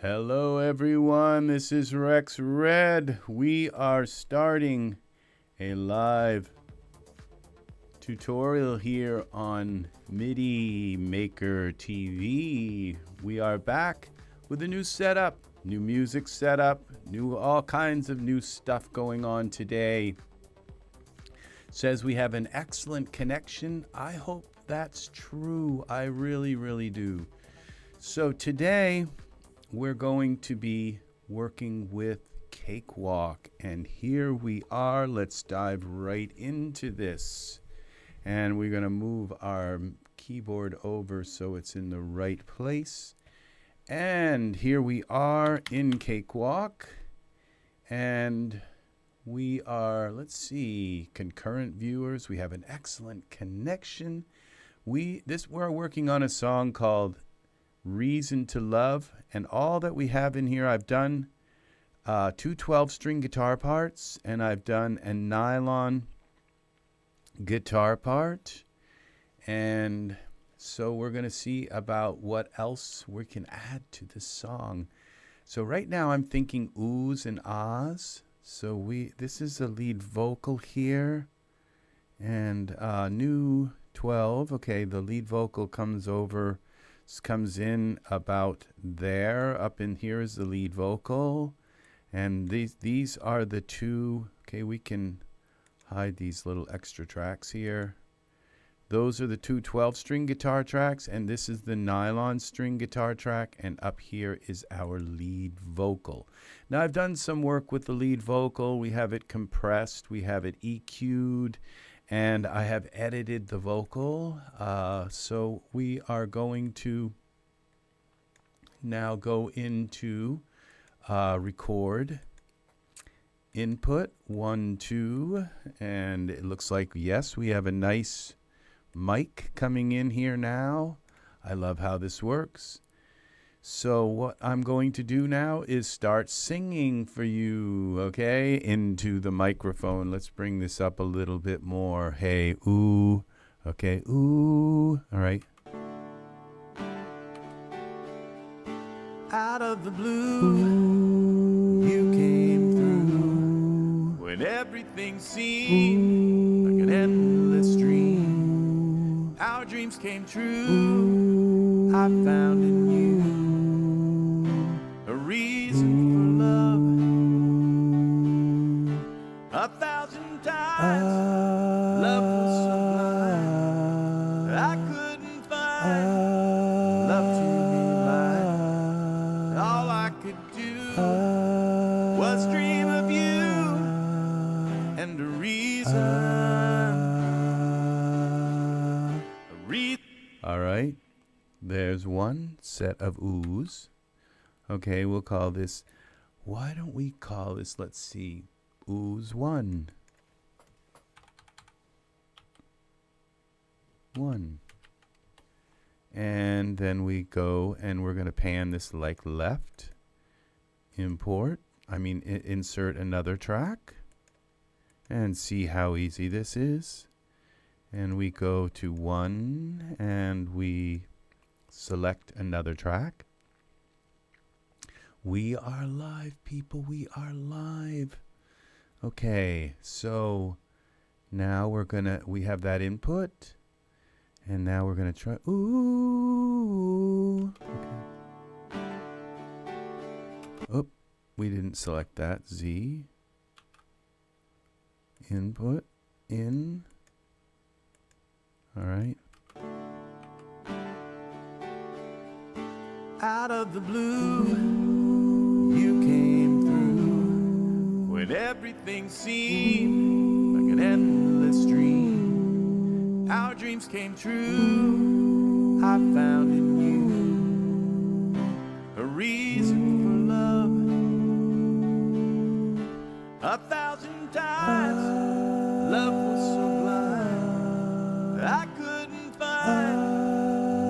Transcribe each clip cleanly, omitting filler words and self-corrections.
Hello everyone, this is RexRed. We are starting a live tutorial here on MIDI Maker TV. We are back with a new setup, new music setup, all kinds of new stuff going on today. Says we have an excellent connection. I hope that's true. I really do. So today we're going to be working with Cakewalk, and here we are. Let's dive right into this, and we're going to move our keyboard over so it's in the right place. And here we are in Cakewalk, and we are, let's see, concurrent viewers. We have an excellent connection. We're working on a song called Reason to Love, and all that we have in here, I've done two 12-string guitar parts, and I've done a nylon guitar part, and so we're going to see about what else we can add to this song. So right now I'm thinking oohs and ahs. So this is the lead vocal here, and new 12. Okay, the lead vocal comes in about there. Up in here is the lead vocal, and these are the two. Okay, we can hide these little extra tracks here. Those are the two 12-string guitar tracks, and this is the nylon string guitar track, and up here is our lead vocal. Now I've done some work with the lead vocal. We have it compressed, we have it EQ'd, and I have edited the vocal. So we are going to now go into record input 1 2, and it looks like, yes, we have a nice mic coming in here now. I love how this works. So what I'm going to do now is start singing for you, okay, into the microphone. Let's bring this up a little bit more. Hey, ooh, okay, ooh, all right. Out of the blue, ooh, you came through when everything seemed like an endless dream. Our dreams came true. I found in you a reason for love. 1,000 times love was sublime. I couldn't find love to be mine. All I could do was dream of you and a reason. All right, there's one set of oohs. Okay, we'll call this, why don't we call this, let's see, oohs 1. 1. And then we go and we're going to pan this like left, insert another track, and see how easy this is. And we go to 1 and we select another track. We are live, people. We are live. Okay, so now we have that input, and now we're gonna try, ooh, okay. Oh, we didn't select that, Z. Input, in. All right. Out of the blue, you came through when everything seemed like an endless dream. Our dreams came true. I found in you a reason for love. 1,000 times love was so blind. I couldn't find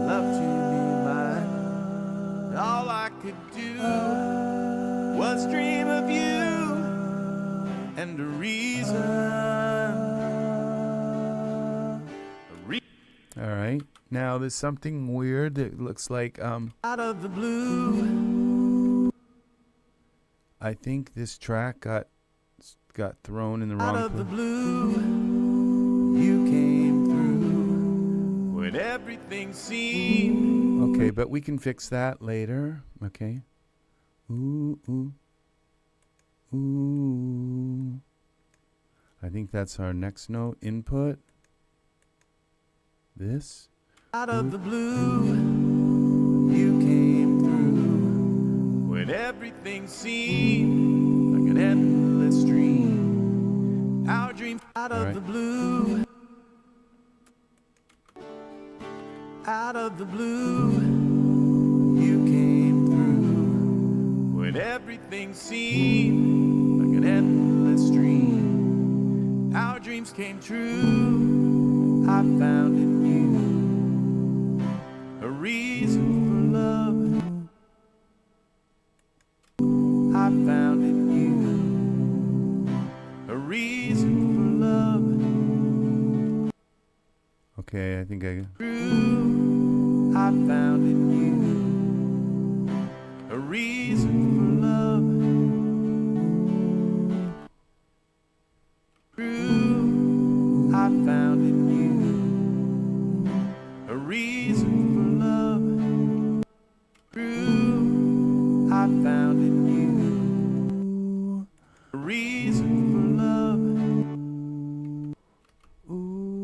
love to be mine. All I could do was dream of you and a reason. All right, now there's something weird that looks like out of the blue. I think this track got thrown in the wrong Out of the place. blue, you came through when everything seemed. Okay, but we can fix that later. Okay. Ooh, ooh, ooh. I think that's our next note input. This. Out of the blue, you came through when everything seemed like an endless dream. Our dream out of the blue, out of the blue, you came through when everything seemed like an endless dream. Our dreams came true. I found in you a reason for love. I found in you a reason for love. Okay, I think I. True, I found in you a reason for love. True, I found in you a reason for love. True, I found in you a reason for love. Ooh.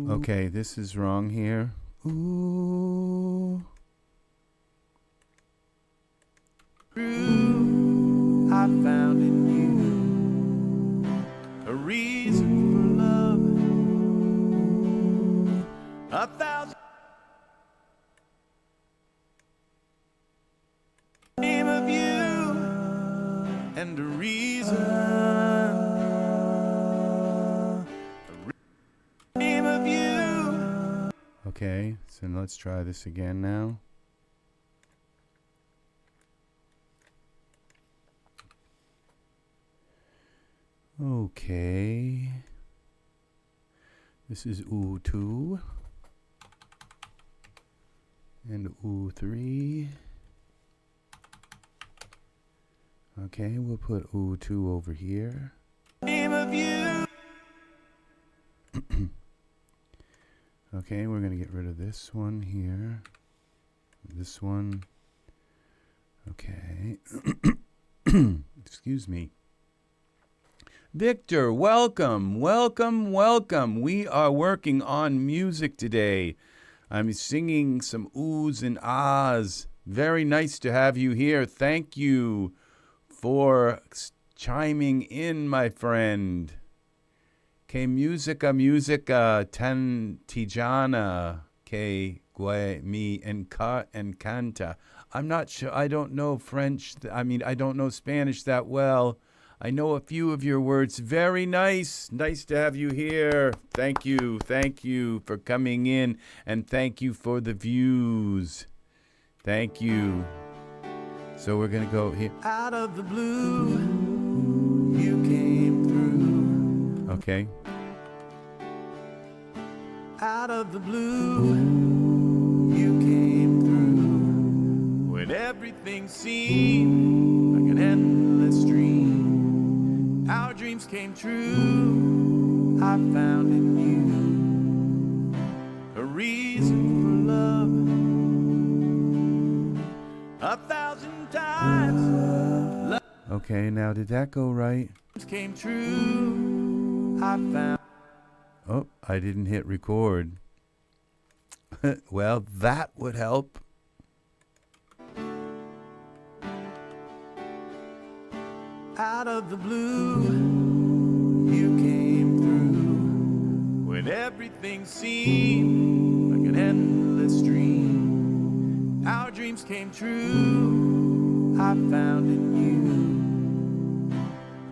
Okay, this is wrong here. Ooh. True, I found in you a reason for love. 1,000 name of you and a reason. Name of you. Okay, so let's try this again now. Okay. This is U2 and U3. Okay, we'll put U2 over here. Name of you. Okay, we're going to get rid of this one here. This one. Okay. Excuse me. Victor, welcome, welcome, welcome. We are working on music today. I'm singing some oohs and ahs. Very nice to have you here. Thank you for chiming in, my friend. Que musica, tan tijana, que gue mi encanta. I'm not sure. I don't know French. I don't know Spanish that well. I know a few of your words. Very nice. Nice to have you here. Thank you. Thank you for coming in. And thank you for the views. Thank you. So we're going to go here. Out of the blue, you came through. Okay. Out of the blue, you came through when everything seemed like an endless dream. Our dreams came true. I found in you a reason for love. 1,000 times love Okay, now did that go right? came true. I found. Oh, I didn't hit record. Well, that would help. Out of the blue, you came through when everything seemed like an endless dream. Our dreams came true. I found in you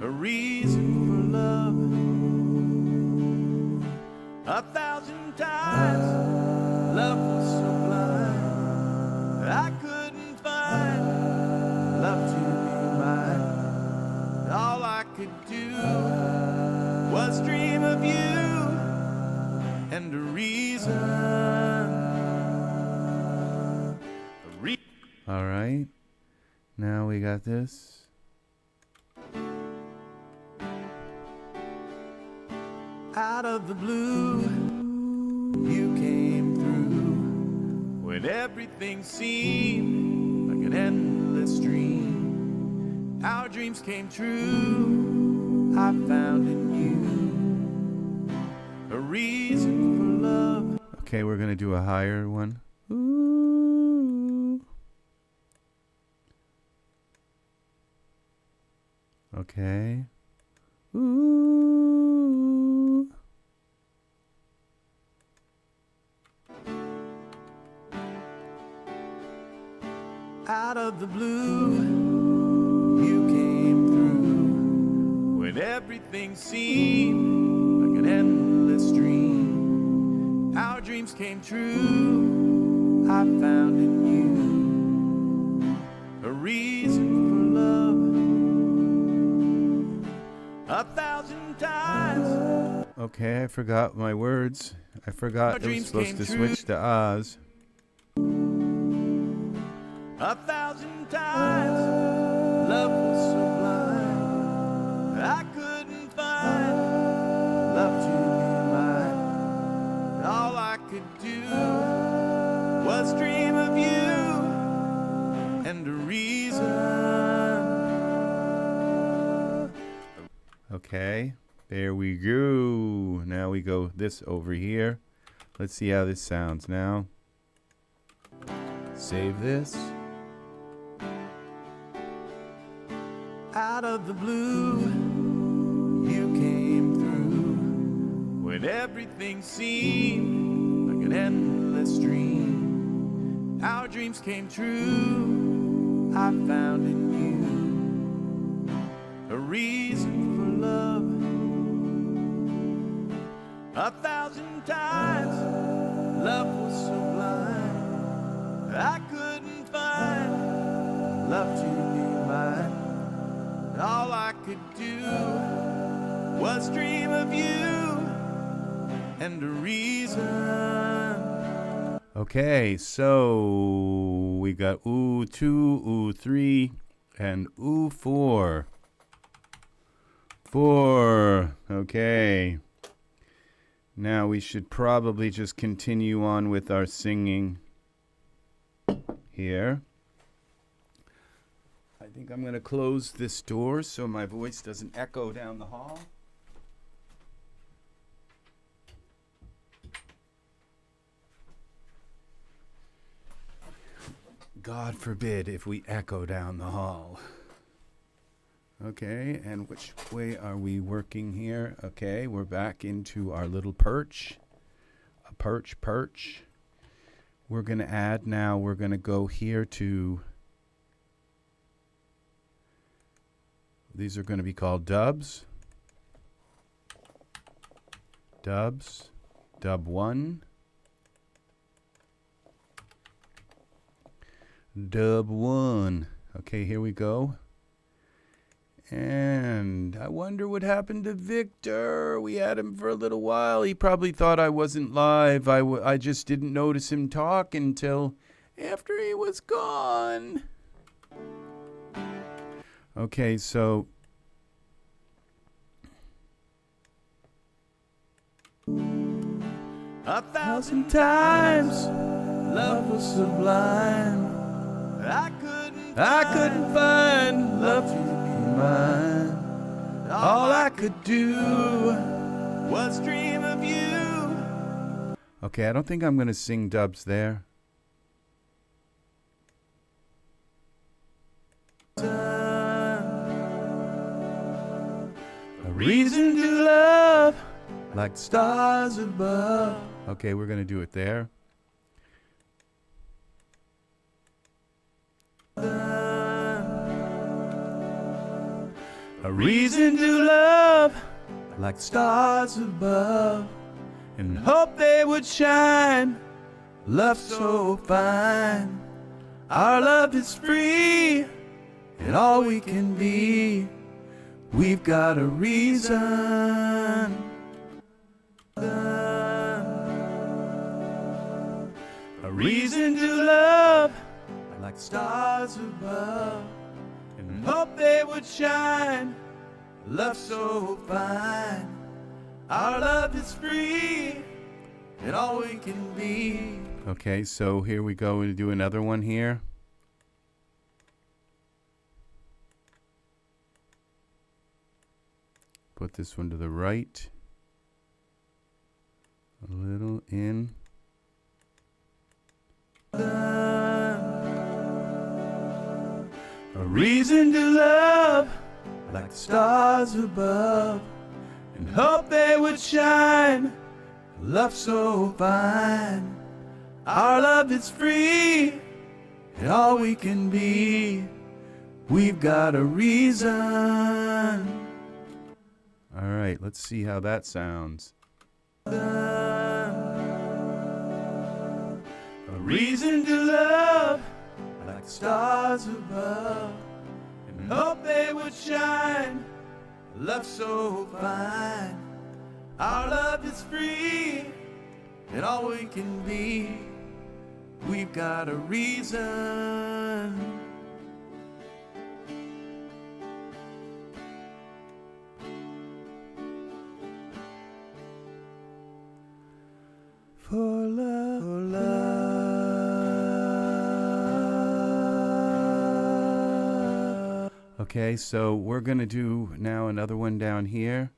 a reason for love. 1,000 times love was so blind I couldn't find love to be mine. All I could do was dream of you and a reason All right. Now we got this. Out of the blue, you came through when everything seemed like an endless dream. Our dreams came true. I found in you a reason for love. Okay, we're gonna do a higher one. Ooh. Okay. Ooh. Out of the blue, you came through when everything seemed like an endless dream. Our dreams came true. I found in you a reason for love. 1,000 times. Okay, I forgot my words. I forgot it was supposed to switch to Oz. 1,000 times. Love was so blind I couldn't find love to be mine. All I could do was dream of you and a reason. Okay, there we go. Now we go this over here. Let's see how this sounds now. Save this. Out of the blue, you came through when everything seemed like an endless dream. Our dreams came true. I found in you a reason for love. 1,000 times. Love was so blind I couldn't find love to be mine. All I could do was dream of you and a reason. Okay, so we got ooh 2, ooh 3, and ooh 4. 4. Okay. Now we should probably just continue on with our singing here. I think I'm going to close this door so my voice doesn't echo down the hall. God forbid if we echo down the hall. Okay, and which way are we working here? Okay, we're back into our little perch. A perch. We're going to add now, we're going to go here to, these are going to be called dubs. Dubs. Dub 1. Dub 1. Okay, here we go. And I wonder what happened to Victor. We had him for a little while. He probably thought I wasn't live. I just didn't notice him talk until after he was gone. Okay, so 1,000 times love was sublime. I couldn't find love to be mine. All I could do was dream of you. okay, I don't think I'm going to sing dubs there. A reason to love like stars above. Okay, we're going to do it there. A reason to love like stars above, and hope they would shine. Love so fine. Our love is free, and all we can be. We've got a reason. A reason to love like like stars above, and hope they would shine. Love so fine, our love is free, and all we can be. Okay, so here we go. We do another one here. Put this one to the right. A little in. A reason to love, like the stars above, and hope they would shine. Love so fine, our love is free, and all we can be. We've got a reason. All right, let's see how that sounds. A reason to love, like the stars above, and hope they would shine. Love so fine, our love is free, and all we can be. We've got a reason. For love, for love. Okay, so we're going to do now another one down here.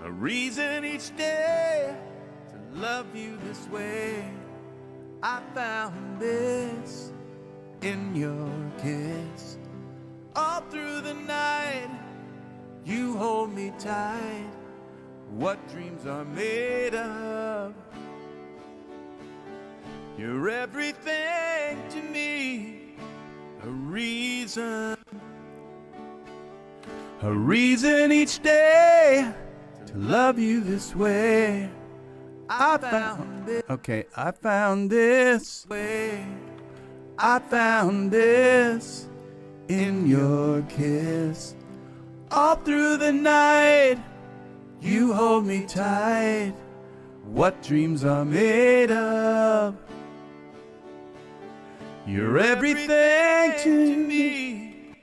A reason each day to love you this way. I found this in your kiss. All through the night, you hold me tight. What dreams are made of. You're everything to me. A reason each day to love you this way. I found it. Okay, I found this. Way. I found this in your kiss. All through the night, you hold me tight. What dreams are made of. You're everything to me.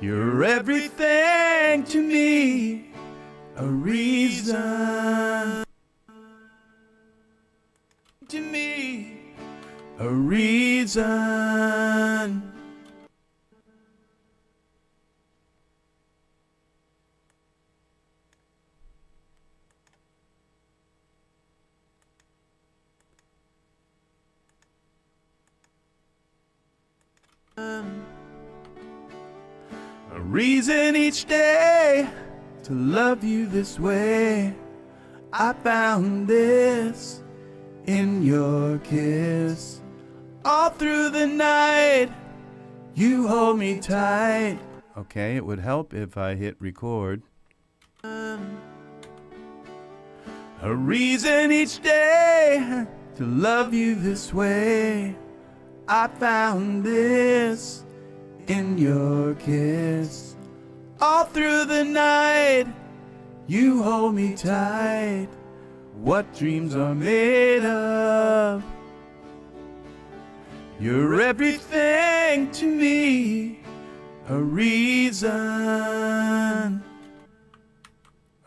You're everything to me. A reason to me. A reason. A reason each day to love you this way. I found this in your kiss. All through the night, you hold me tight. Okay, it would help if I hit record. A reason each day to love you this way. I found this in your kiss. All through the night, you hold me tight. What dreams are made of. You're everything to me. A reason.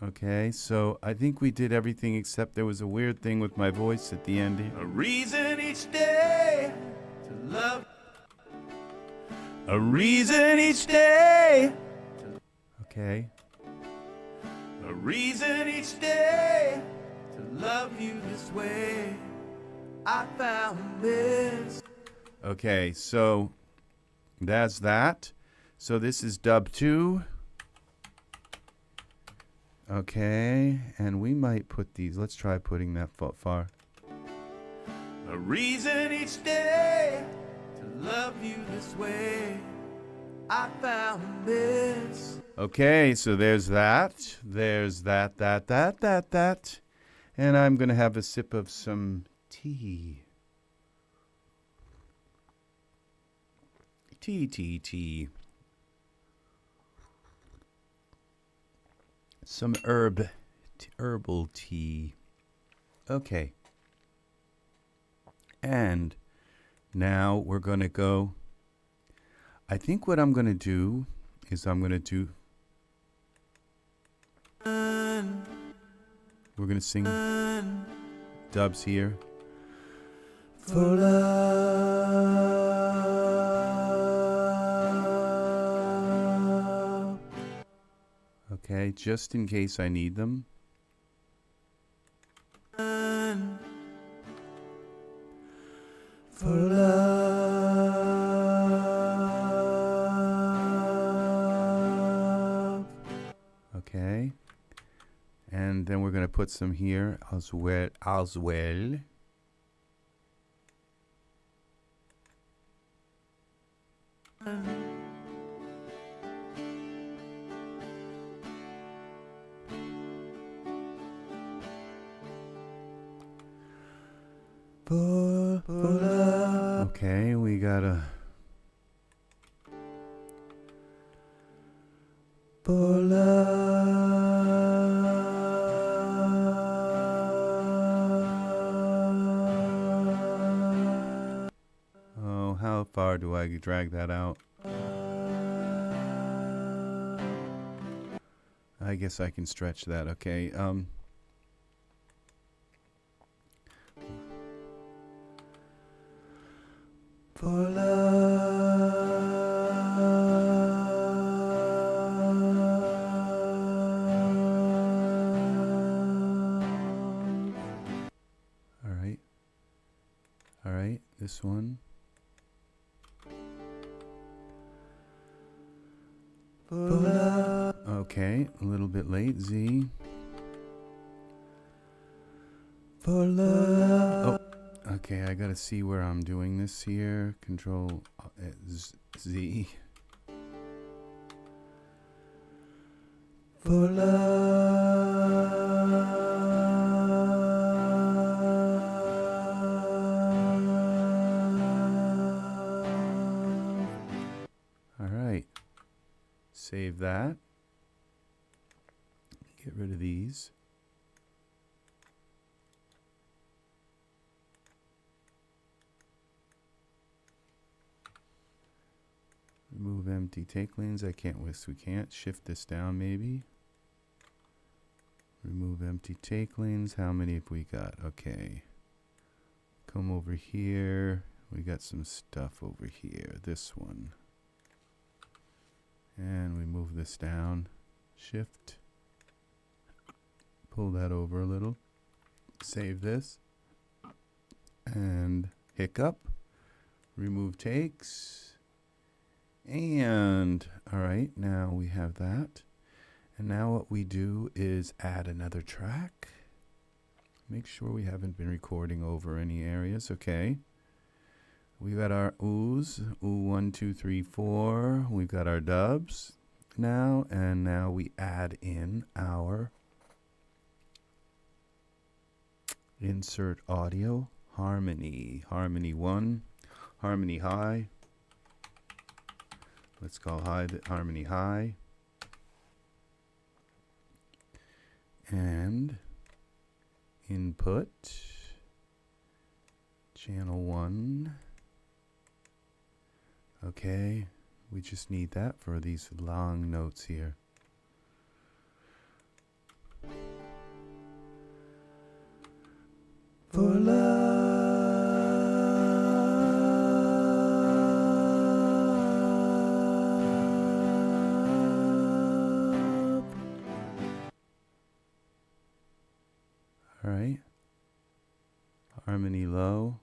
Okay, so I think we did everything except there was a weird thing with my voice at the end here. A reason each day to love. A reason each day. Okay. A reason each day to love you this way. I found this. Okay, so that's that. So this is dub 2. Okay, and we might put these. Let's try putting that far. A reason each day to love you this way. I found this. Okay, so there's that. There's that. And I'm going to have a sip of some tea. Tea. some herbal tea. Okay. And now we're going to go. I think what I'm going to do is I'm going to do. We're going to sing dubs here. For love. Okay, just in case I need them. For love. Okay. And then we're going to put some here as well. For love. Okay, we got a. For love. Oh, how far do I drag that out? I guess I can stretch that. Okay. For love. All right. All right. This one. For love. Okay. A little bit late. Z. For love. Oh. Okay, I gotta see where I'm doing this here. Control Z. For love. All right. Save that. Get rid of these. Remove empty take lanes. I can't we can't shift this down maybe. Remove empty take lanes. How many have we got? Okay. Come over here. We got some stuff over here. This one. And we move this down. Shift. Pull that over a little. Save this. And hiccup. Remove takes. And, all right, now we have that. And now what we do is add another track. Make sure we haven't been recording over any areas. Okay. We got our oohs. Ooh, 1, 2, 3, 4. We've got our dubs now. And now we add in our insert audio harmony. Harmony 1. Harmony high. Let's call harmony high. And input channel 1. Okay, we just need that for these long notes here. For love. All right. Harmony low.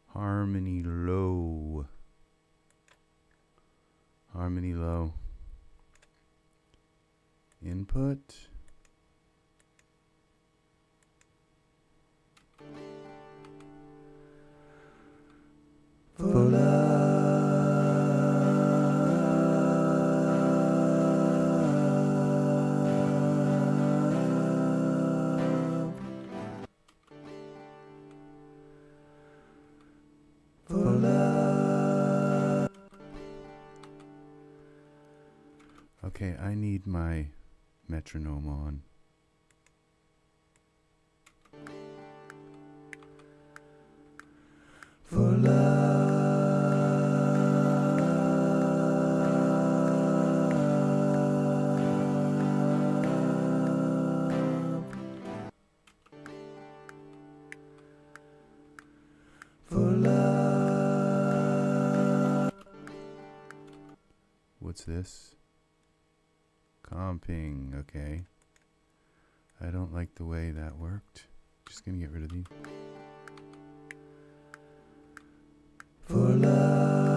Harmony low. Harmony low. Input. For love. Okay, I need my metronome on. For love. For love. What's this? Comping, okay. I don't like the way that worked. Just gonna get rid of these. For love.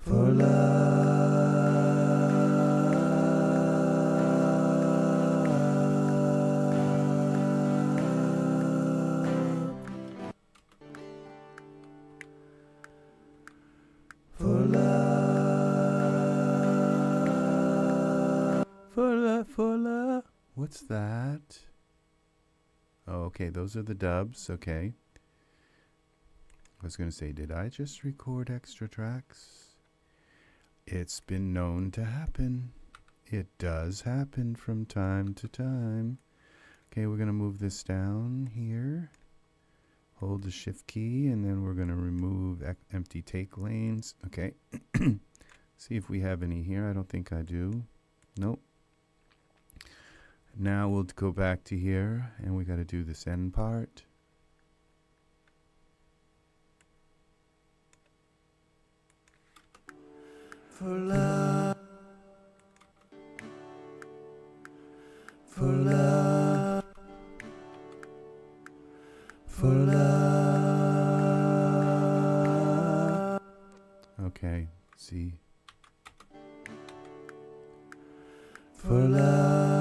For love. For love. What's that? Oh, okay, those are the dubs, okay. I was going to say, did I just record extra tracks? It's been known to happen. It does happen from time to time. Okay, we're going to move this down here. Hold the shift key, and then we're going to remove empty take lanes. Okay. See if we have any here. I don't think I do. Nope. Now we'll go back to here, and we got to do this end part. For love. For love. For love. Okay, see. For love.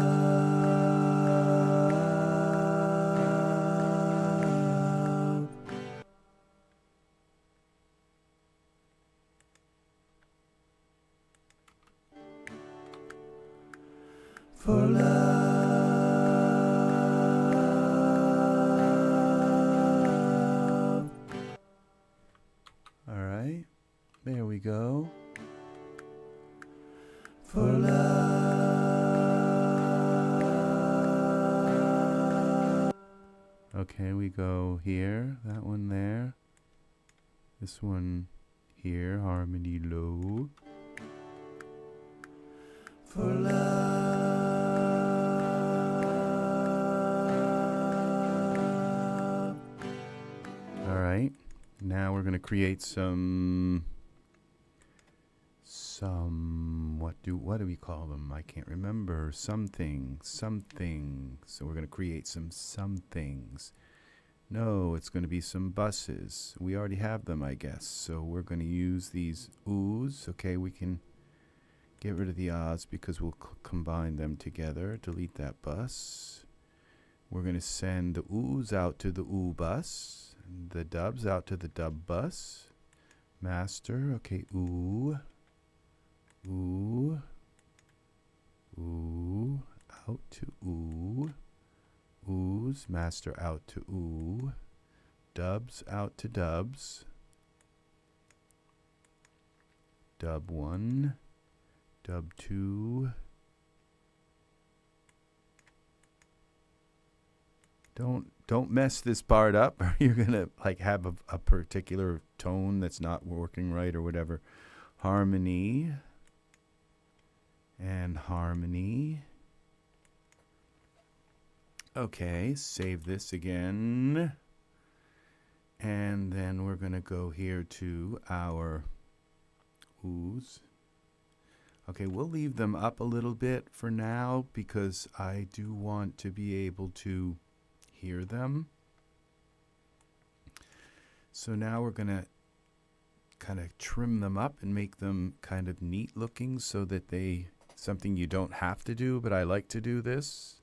For love. All right, there we go. For love. Okay, we go here, that one there. This one here, harmony low. For love. All right, now we're gonna create some what do we call them? I can't remember. Something. So we're gonna create some somethings. No, it's gonna be some buses. We already have them, I guess. So we're gonna use these oohs. Okay, we can get rid of the ahs because we'll combine them together. Delete that bus. We're gonna send the oohs out to the ooh bus, the dubs out to the dub bus. Master, okay, ooh. Ooh, ooh, out to ooh, oohs, master out to ooh, dubs out to dubs, dub 1, dub 2, don't mess this part up or you're gonna like have a particular tone that's not working right or whatever. Harmony. And harmony. Okay, save this again. And then we're going to go here to our oohs. Okay, we'll leave them up a little bit for now because I do want to be able to hear them. So now we're going to kind of trim them up and make them kind of neat looking so that they something you don't have to do, but I like to do this.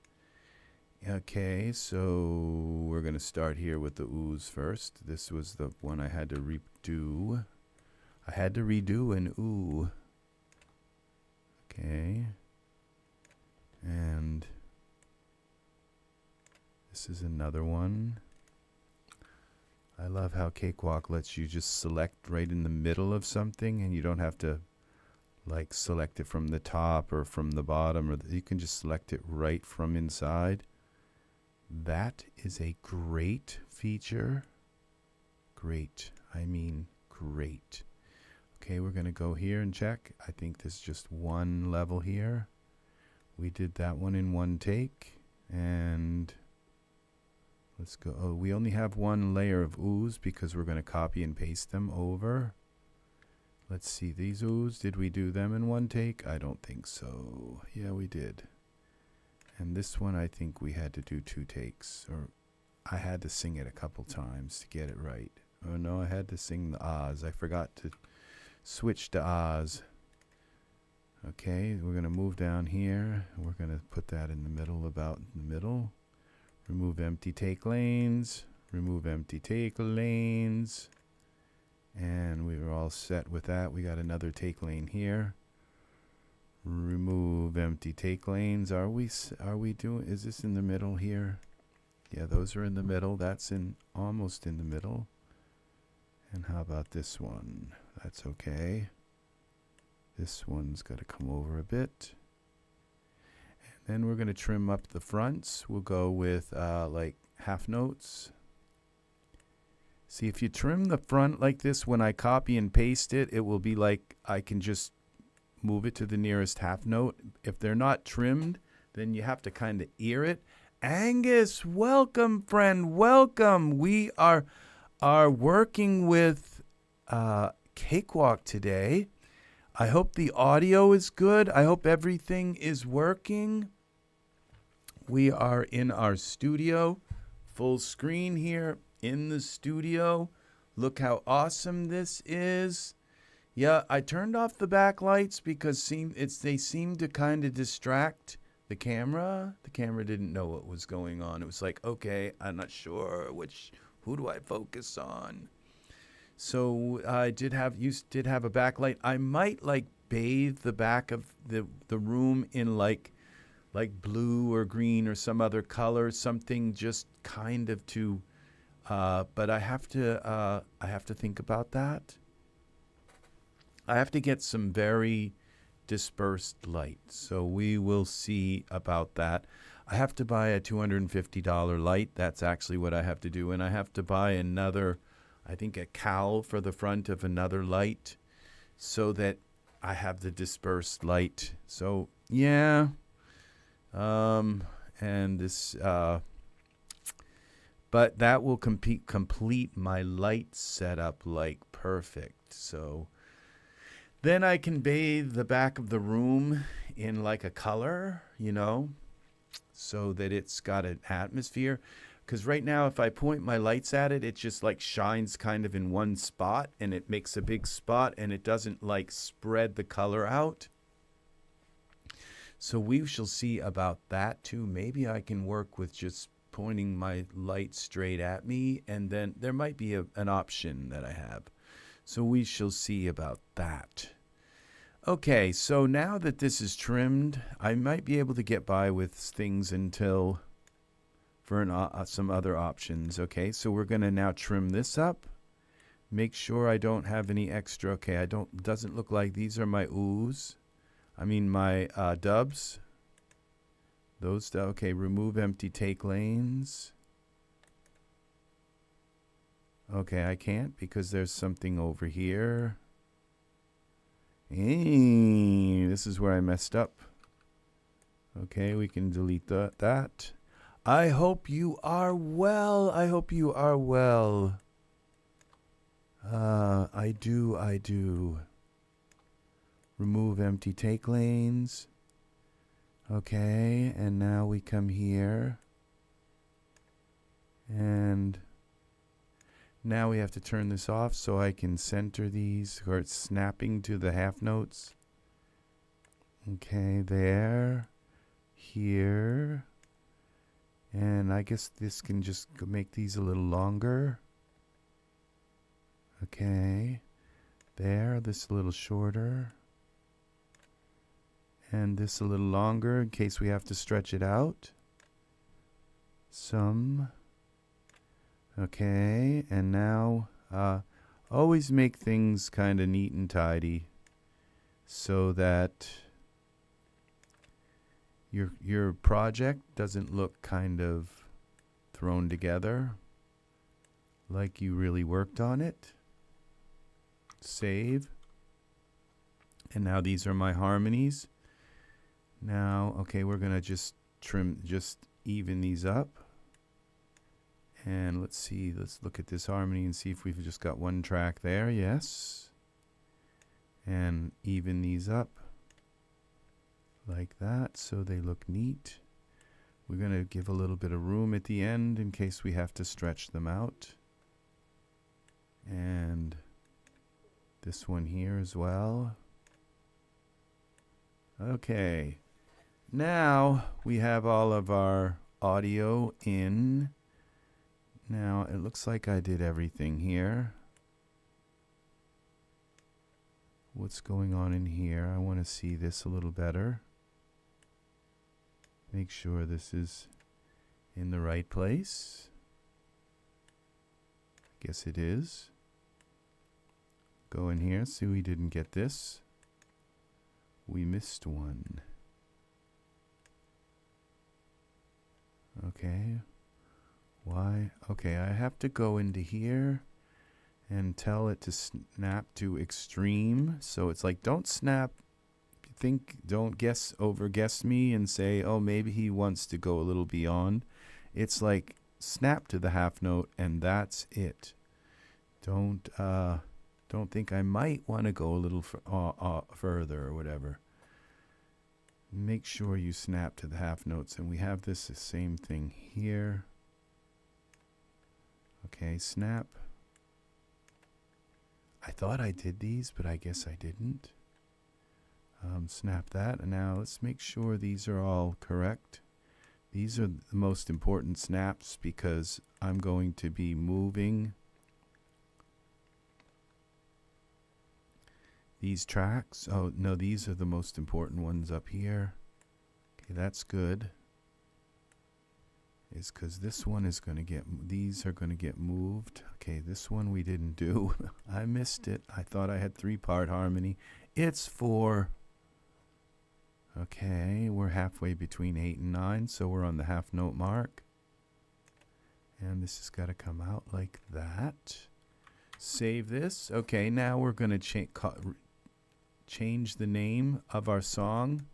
Okay, so we're going to start here with the oohs first. This was the one I had to redo. I had to redo an ooh. Okay. And This is another one. I love how Cakewalk lets you just select right in the middle of something, and you don't have to like select it from the top or from the bottom, or you can just select it right from inside. That is a great feature. Great. I mean great. Okay, we're going to go here and check. I think there's just one level here. We did that one in one take. And let's go. Oh, we only have one layer of ooze because we're going to copy and paste them over. Let's see, these ooze, did we do them in one take? I don't think so. Yeah, we did. And this one, I think we had to do 2 takes. Or I had to sing it a couple times to get it right. Oh no, I had to sing the ahs. I forgot to switch to ahs. Okay, we're going to move down here. We're going to put that in the middle, about in the middle. Remove empty take lanes. Remove empty take lanes. And we were all set with that. We got another take lane here. Remove empty take lanes. Are we doing, is this in the middle here? Yeah, those are in the middle. That's in almost in the middle. And how about this one? That's okay. This one's got to come over a bit. And then we're going to trim up the fronts. We'll go with like half notes. See, if you trim the front like this, when I copy and paste it, it will be like I can just move it to the nearest half note. If they're not trimmed, then you have to kind of ear it. Angus, welcome, friend, welcome. We are working with Cakewalk today. I hope the audio is good. I hope everything is working. We are in our studio, full screen here in the studio. Look how awesome this is. Yeah, I turned off the backlights because they seem to kind of distract the camera. The camera didn't know what was going on. It was like, okay, I'm not sure who do I focus on? So you did have a backlight. I might like bathe the back of the room in like blue or green or some other color, something just kind of to, but I have to think about that. I have to get some very dispersed light, so we will see about that. I have to buy a $250 light. That's actually what I have to do, and I have to buy another, I think a cowl for the front of another light so that I have the dispersed light. So, yeah. And this, but that will complete my light setup like perfect. So then I can bathe the back of the room in like a color, so that it's got an atmosphere. Because right now, if I point my lights at it, it just like shines kind of in one spot, and it makes a big spot, and it doesn't like spread the color out. So we shall see about that too. Maybe I can work with just pointing my light straight at me, and then there might be an option that I have. So we shall see about that. Okay, so now that this is trimmed, I might be able to get by with things until for some other options. Okay, so we're going to now trim this up. Make sure I don't have any extra. Okay, doesn't look like these are my oohs. I mean my dubs. Okay, remove empty take lanes. Okay, I can't because there's something over here. Hey, this is where I messed up. Okay, we can delete that. I hope you are well. I hope you are well. I do. Remove empty take lanes. Okay, and now we come here. And now we have to turn this off so I can center these, or it's snapping to the half notes. Okay, there, here, and I guess this can just make these a little longer. Okay, there, this a little shorter, and this a little longer in case we have to stretch it out. some. Okay, and now always make things kind of neat and tidy so that your project doesn't look kind of thrown together like you really worked on it. Save. And now these are my harmonies. Now, okay, we're going to just even these up. And let's see, let's look at this harmony and see if we've just got one track there. Yes. And even these up like that so they look neat. We're going to give a little bit of room at the end in case we have to stretch them out. And this one here as well. Okay. Now we have all of our audio in. Now it looks like I did everything here. What's going on in here? I want to see this a little better. Make sure this is in the right place. Guess it is. Go in here. See, we didn't get this. We missed one. Okay. Why? Okay, I have to go into here and tell it to snap to extreme. So it's like, don't snap. Don't overguess me and say, oh, maybe he wants to go a little beyond. It's like snap to the half note and that's it. Don't think I might want to go a little further or whatever. Make sure you snap to the half notes, and we have the same thing here. Okay, snap. I thought I did these, but I guess I didn't. Snap that, and now let's make sure these are all correct. These are the most important snaps because I'm going to be moving these tracks. Oh, no, these are the most important ones up here. Okay, that's good. Is because this one is going to get, these are going to get moved. Okay, this one we didn't do. I missed it. I thought I had 3-part harmony. It's 4. Okay, we're halfway between 8 and 9, so we're on the half note mark. And this has got to come out like that. Save this. Okay, now we're going to change the name of our song.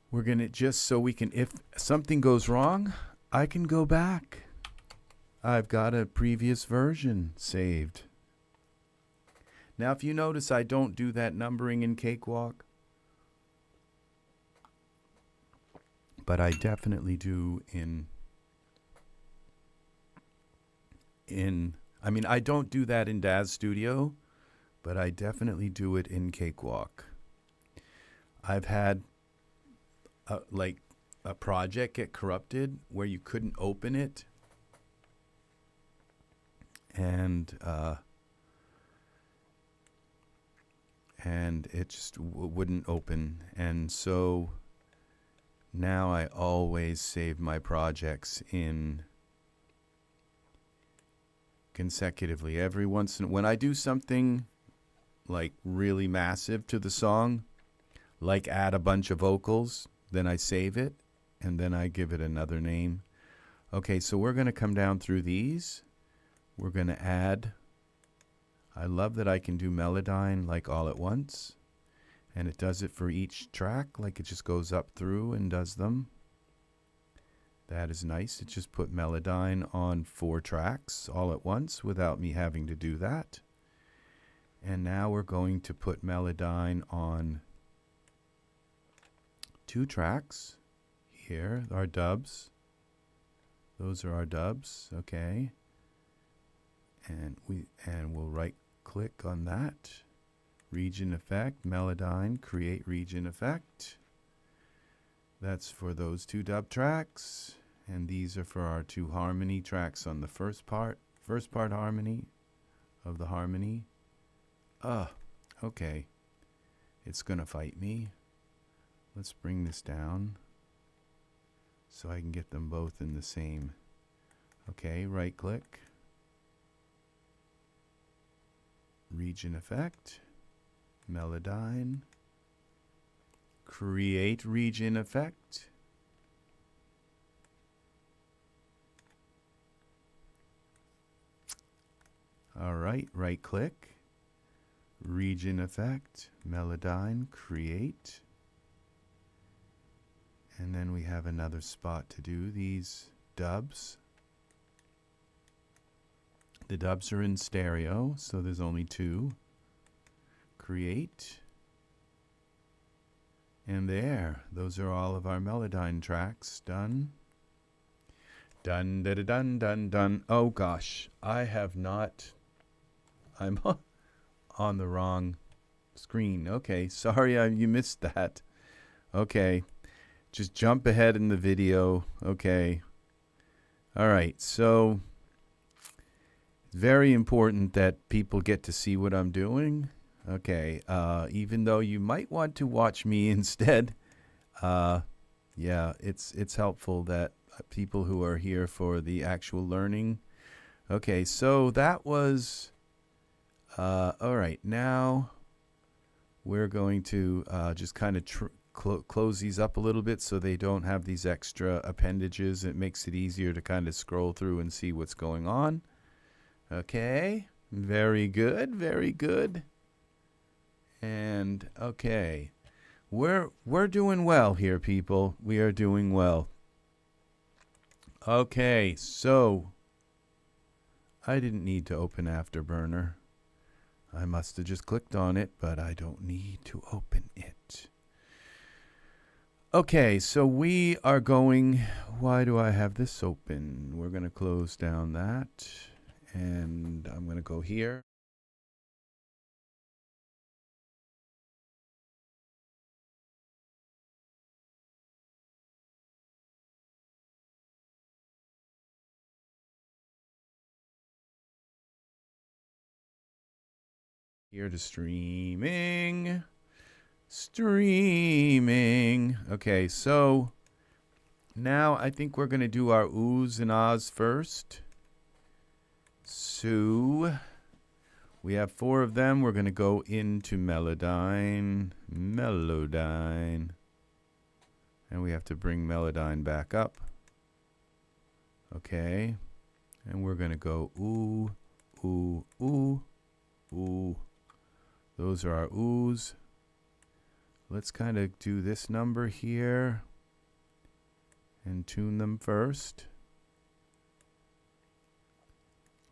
We're going to just so we can, if something goes wrong, I can go back. I've got a previous version saved. Now, if you notice, I don't do that numbering in Cakewalk. But I definitely do I mean, I don't do that in Daz Studio, but I definitely do it in Cakewalk. I've had like a project get corrupted where you couldn't open it, and it just wouldn't open, and so now I always save my projects in consecutively. Every once in when I do something like really massive to the song, like add a bunch of vocals, then I save it and then I give it another name. Okay, so we're going to come down through these. We're going to add, I love that I can do Melodyne like all at once. And it does it for each track, like it just goes up through and does them. That is nice. It just put Melodyne on 4 tracks all at once without me having to do that. And now we're going to put Melodyne on 2 tracks. Here, our dubs. Those are our dubs, okay. And we'll right click on that. Region effect, Melodyne, create region effect. That's for those 2 dub tracks. And these are for our 2 harmony tracks on the first part harmony of the harmony. Okay. It's gonna fight me. Let's bring this down. so I can get them both in the same. Okay, right click, region effect, Melodyne, create region effect. All right, right click, region effect, Melodyne, create. And then we have another spot to do these dubs. The dubs are in stereo, so there's only two. Create. And there, those are all of our Melodyne tracks done. Dun, da, da, dun, dun, dun. Oh gosh, I have not. I'm on the wrong screen. Okay, sorry, you missed that. Okay, just jump ahead in the video. Okay. All right, so it's very important that people get to see what I'm doing. Okay, even though you might want to watch me instead, yeah, it's helpful that people who are here for the actual learning. Okay, so that was, all right, now we're going to just kind of close these up a little bit so they don't have these extra appendages. It makes it easier to kind of scroll through and see what's going on. Okay, very good, very good. And okay, we're doing well here, people. We are doing well. Okay, so I didn't need to open Afterburner. I must have just clicked on it, but I don't need to open it. Okay, so we are going, why do I have this open? We're going to close down that, and I'm going to go here. Here to streaming. Streaming. Okay, so now I think we're going to do our oohs and ahs first. So we have 4 of them. We're going to go into Melodyne. Melodyne. And we have to bring Melodyne back up. Okay. And we're going to go ooh, ooh, ooh, ooh. Those are our oohs. Let's kind of do this number here and tune them first.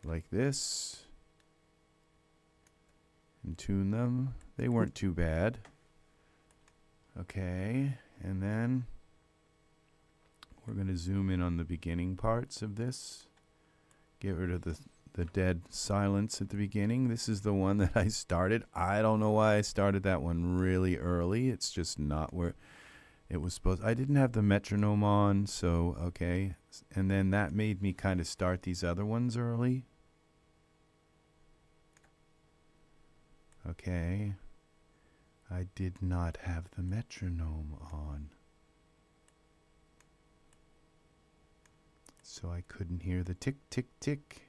Like this. And tune them. They weren't too bad. Okay, and then we're going to zoom in on the beginning parts of this. Get rid of the dead silence at the beginning. This is the one that I started. I don't know why I started that one really early. It's just not where it was supposed. I didn't have the metronome on, so okay. And then that made me kind of start these other ones early. Okay. I did not have the metronome on, so I couldn't hear the tick, tick, tick.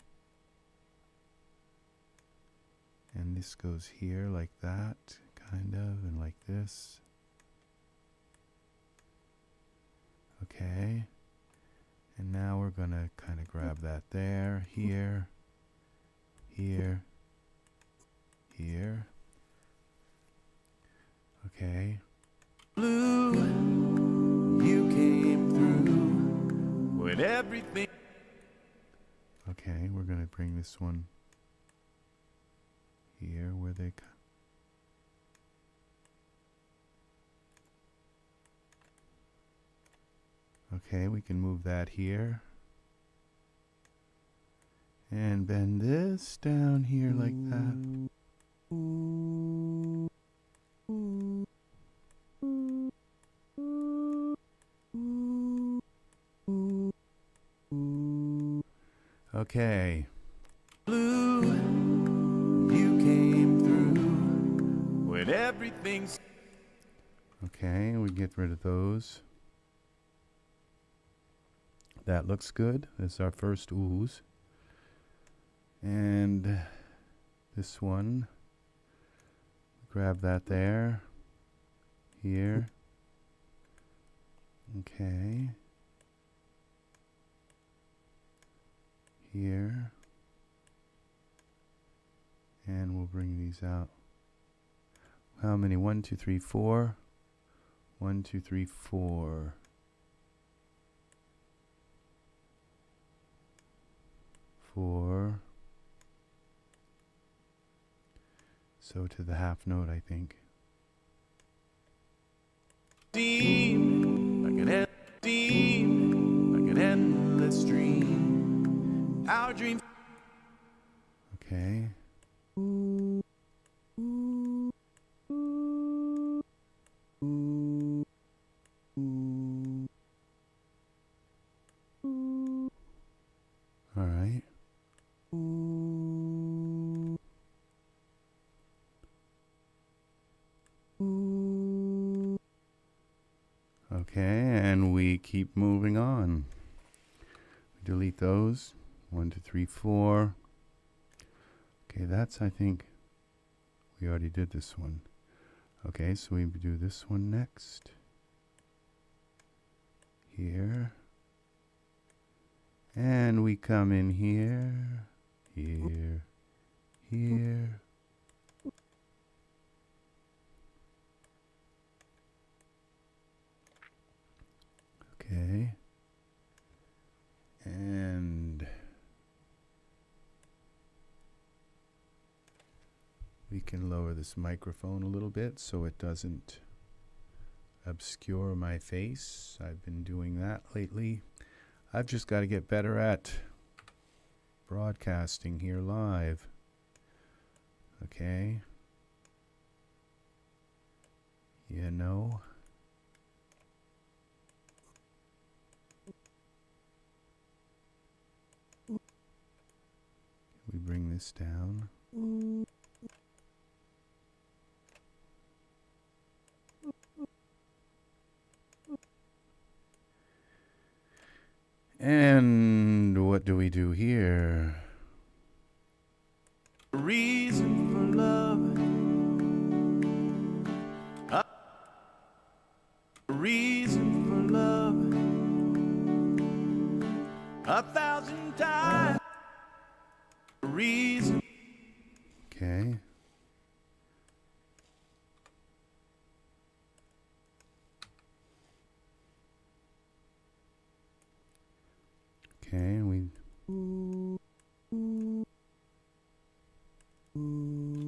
And this goes here like that, kind of, and like this. Okay. And now we're going to kind of grab that there, here, here, here. Okay. Blue, you came through with everything. Okay, we're going to bring this one here where they okay, we can move that here and bend this down here like that. Okay. Blue, you came through with everything. Okay, we get rid of those. That looks good. That's our first ooze. And this one, grab that there, here. Okay. Here. And we'll bring these out. How many? 1, 2, 3, 4. 1, 2, 3, 4. 4. So to the half note, I think. Steam, like an endless dream. Our dream. Okay. All right. Okay, and we keep moving on. Delete those. 1, 2, 3, 4. Okay, that's, I think, we already did this one. Okay, so we do this one next. Here. And we come in here, here, here. Okay. And we can lower this microphone a little bit so it doesn't obscure my face. I've been doing that lately. I've just got to get better at broadcasting here live. Okay. You know. We bring this down. And what do we do here? Reason for love. A reason for love. 1,000 times. A reason. Okay. Okay, we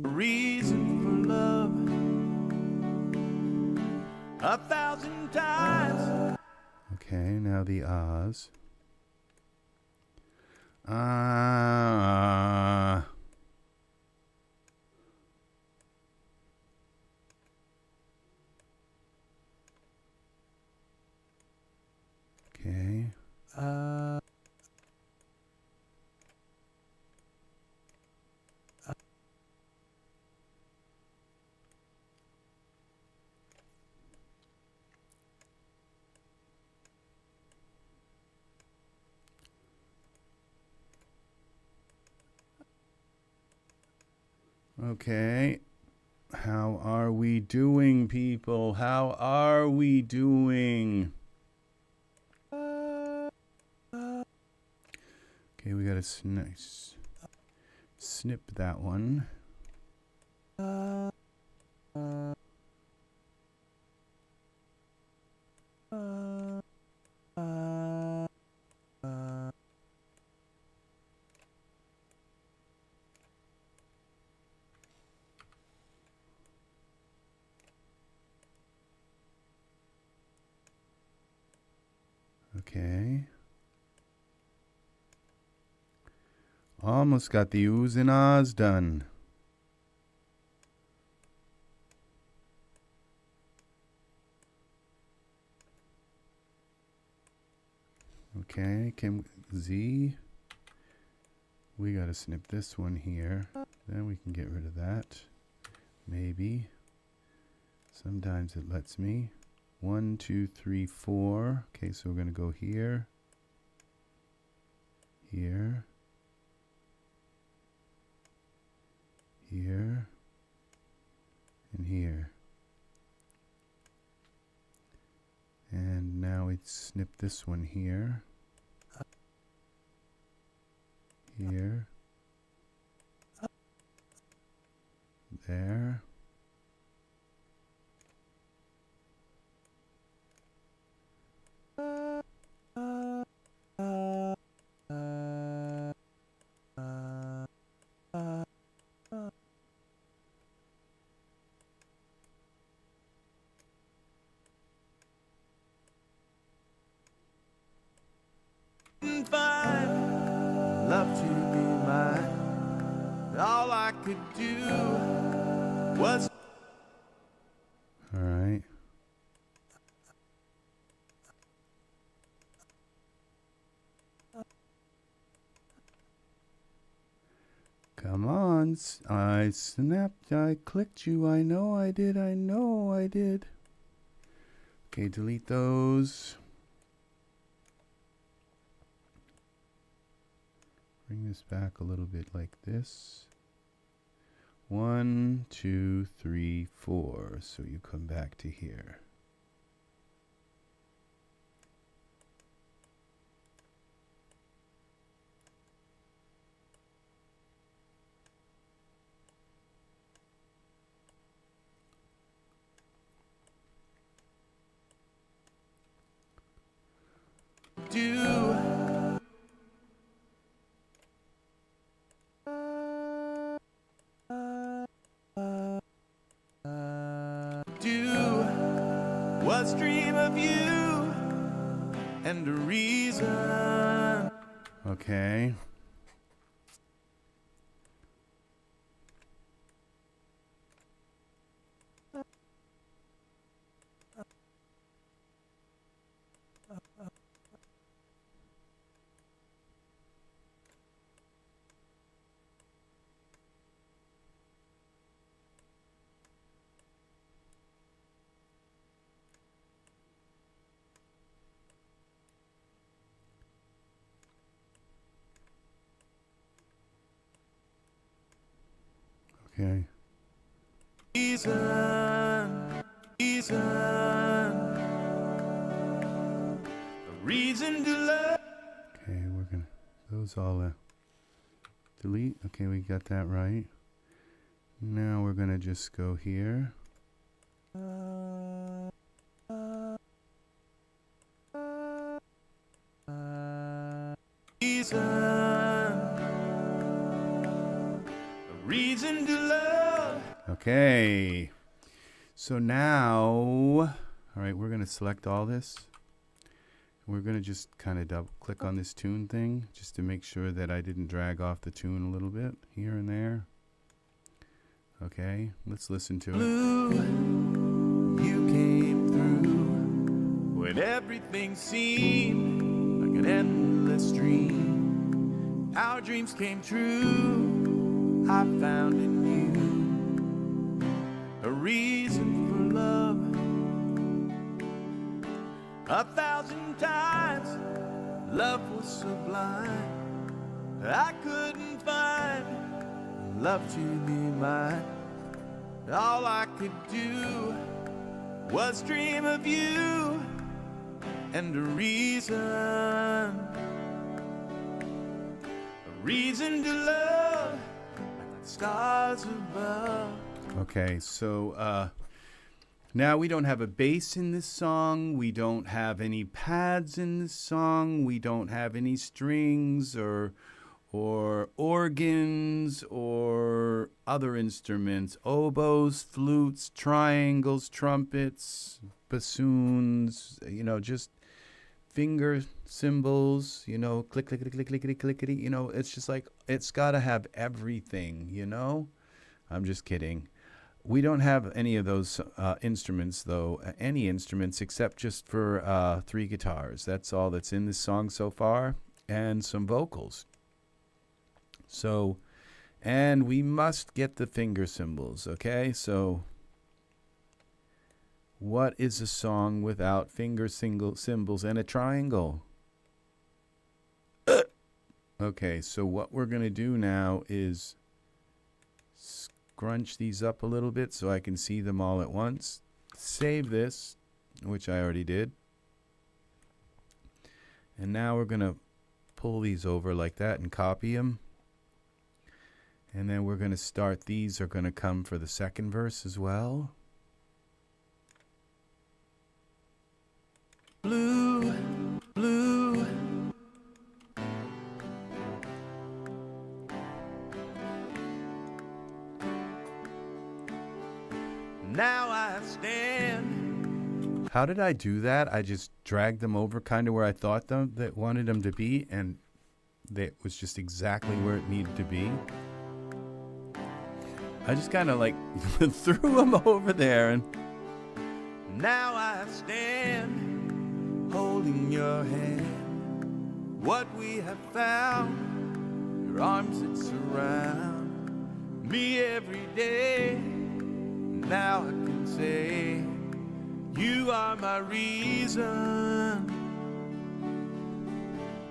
reason for love. 1,000 times. okay, now the ahs. Ah. Okay. Okay. How are we doing, people? How are we doing? Okay, we gotta snip that one. Okay. Almost got the oohs and ahs done. Okay, Z. We gotta snip this one here. Then we can get rid of that. Maybe. Sometimes it lets me. 1, 2, 3, 4. Okay, so we're gonna go here. here, here, and here. And now we snip this one here, here, there, find love to be mine. All I could do was. all right. Come on, I snapped, I clicked you, I know I did, I know I did. Okay, delete those. Bring this back a little bit like this. 1, 2, 3, 4. So you come back to here. Was dream of you and a reason. Okay. Okay. Reason to love. Okay, we're gonna those all delete. Okay, we got that right. Now we're gonna just go here. Reason to love. Okay. So now, all right, we're gonna select all this. We're gonna just kind of double click on this tune thing just to make sure that I didn't drag off the tune a little bit here and there. Okay, let's listen to it. Blue, you came through when everything seemed like an endless dream. Our dreams came true. I found in you a reason for love. 1,000 times love was sublime. I couldn't find love to be mine. All I could do was dream of you and a reason to love like the stars above. Okay, so now we don't have a bass in this song. We don't have any pads in this song. We don't have any strings or organs or other instruments, oboes, flutes, triangles, trumpets, bassoons, you know, just finger cymbals, you know, click, click, click, click, clickety, clickety, you know, it's just like, it's got to have everything, you know? I'm just kidding. We don't have any of those instruments, though, any instruments except just for 3 guitars. That's all that's in this song so far, and some vocals. So, and we must get the finger cymbals, okay? So, what is a song without finger cymbals and a triangle? Okay, so what we're going to do now is scrunch these up a little bit so I can see them all at once. Save this, which I already did. And now we're going to pull these over like that and copy them. And then we're going to start, these are going to come for the second verse as well. Blue, blue. Now I stand. How did I do that? I just dragged them over kind of where I thought that wanted them to be, and that was just exactly where it needed to be. I just kind of like threw them over there, and now I stand holding your hand. What we have found, your arms that surround me every day. Now I can say you are my reason,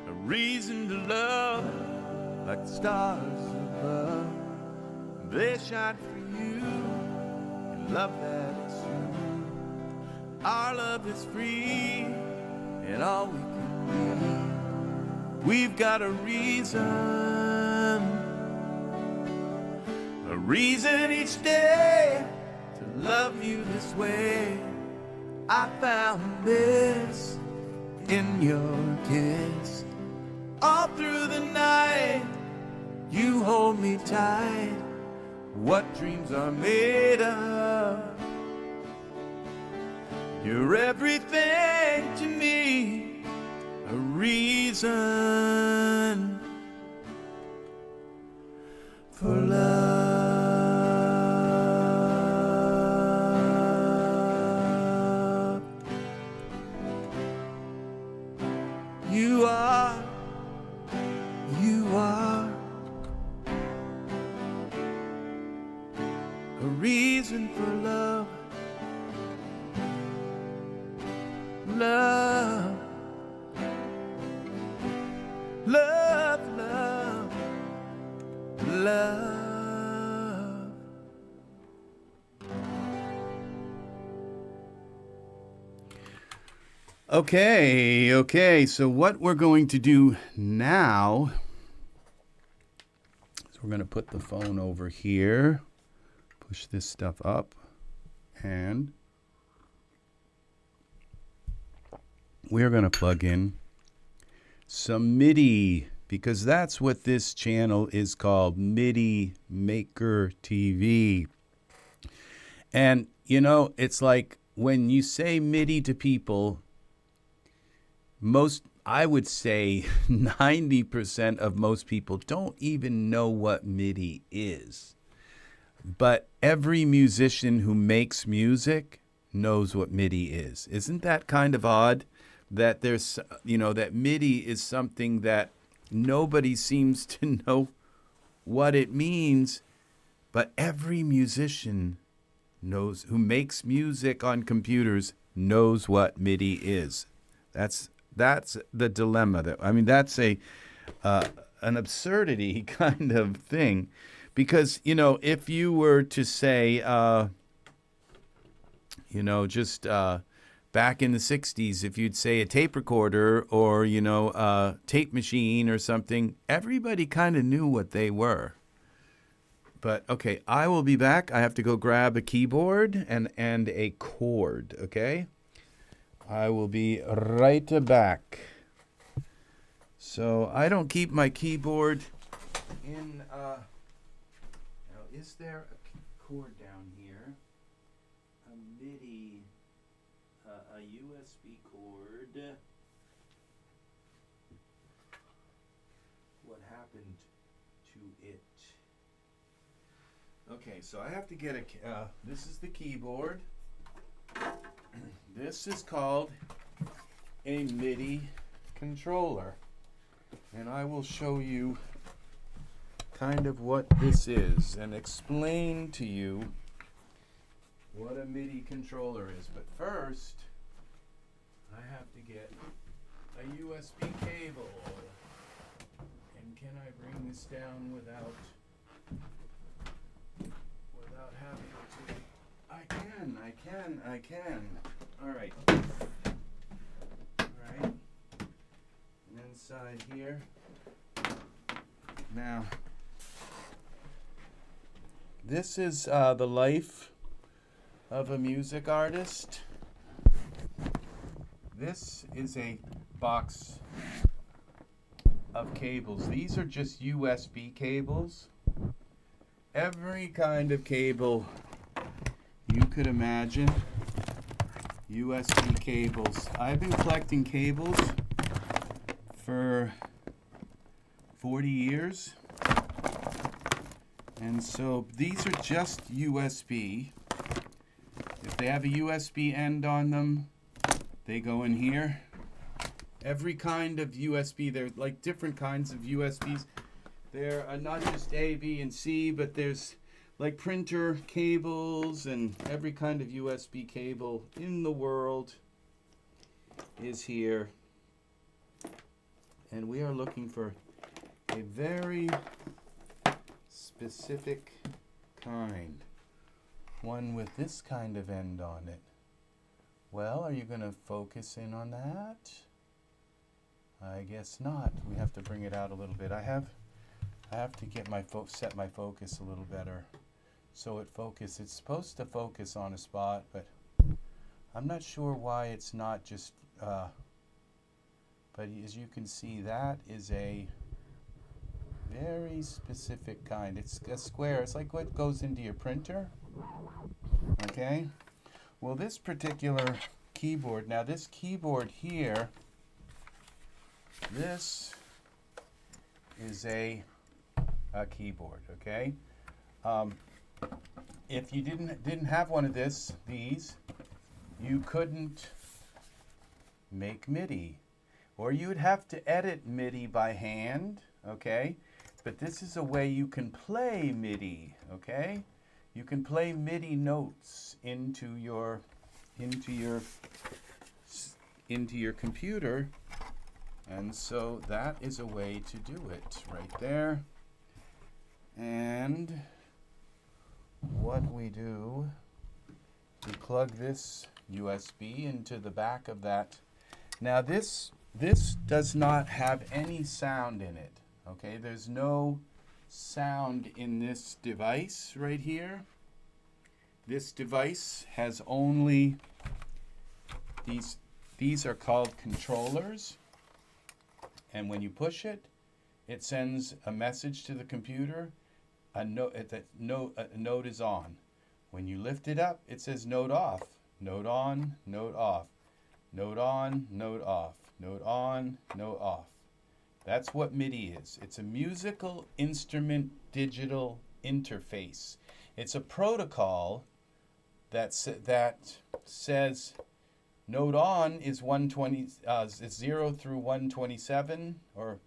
a reason to love like the stars above. They shine for you, and love that is true. Our love is free, and all we can be. We've got a reason each day to love you this way. I found this in your kiss. All through the night, you hold me tight. What dreams are made of. You're everything to me, a reason for love. You are a reason for love. Love, love, love, love. Okay, so what we're going to do now is we're going to put the phone over here, push this stuff up, and we're going to plug in some MIDI, because that's what this channel is called, MIDI Maker TV. And, you know, it's like when you say MIDI to people, I would say 90% of most people don't even know what MIDI is. But every musician who makes music knows what MIDI is. Isn't that kind of odd? That there's, that MIDI is something that nobody seems to know what it means, but every musician knows, who makes music on computers, knows what MIDI is. That's the dilemma. That's an absurdity kind of thing, because if you were to say, back in the 60s, if you'd say a tape recorder or, a tape machine or something, everybody kind of knew what they were. But, okay, I will be back. I have to go grab a keyboard and a cord, okay? I will be right back. So I don't keep my keyboard in, now, is there a cord down here? A MIDI... a USB cord. What happened to it? Okay, so I have to get this is the keyboard. This is called a MIDI controller. And I will show you kind of what this is and explain to you what a MIDI controller is. But first, I have to get a USB cable and can I bring this down without having to? I can. All right. And inside here. Now, this is the life of a music artist. This is a box of cables. These are just USB cables. Every kind of cable you could imagine. USB cables. I've been collecting cables for 40 years. And so these are just USB. If they have a USB end on them, they go in here. Every kind of USB, they're like different kinds of USBs. There are not just A, B, and C, but there's like printer cables, and every kind of USB cable in the world is here. And we are looking for a very specific kind. One with this kind of end on it. Well, are you going to focus in on that? I guess not. We have to bring it out a little bit. I have to get my set my focus a little better. So it's supposed to focus on a spot, but I'm not sure why it's not just, but as you can see, that is a very specific kind. It's a square. It's like what goes into your printer. Okay? Well, this particular keyboard, now this keyboard here, this is a keyboard, okay? If you didn't have one of these, you couldn't make MIDI, or you would have to edit MIDI by hand, okay? But this is a way you can play MIDI, okay? You can play MIDI notes into your computer, and so that is a way to do it right there. And what we do, we plug this USB into the back of that. Now this does not have any sound in it, okay? There's no sound in this device right here. This device has only these are called controllers, and when you push it, it sends a message to the computer. A note is on. When you lift it up, it says note off, note on, note off, note on, note off, note on, note off. That's what MIDI is. It's a musical instrument digital interface. It's a protocol that says note on is 120. It's 0 through 127, or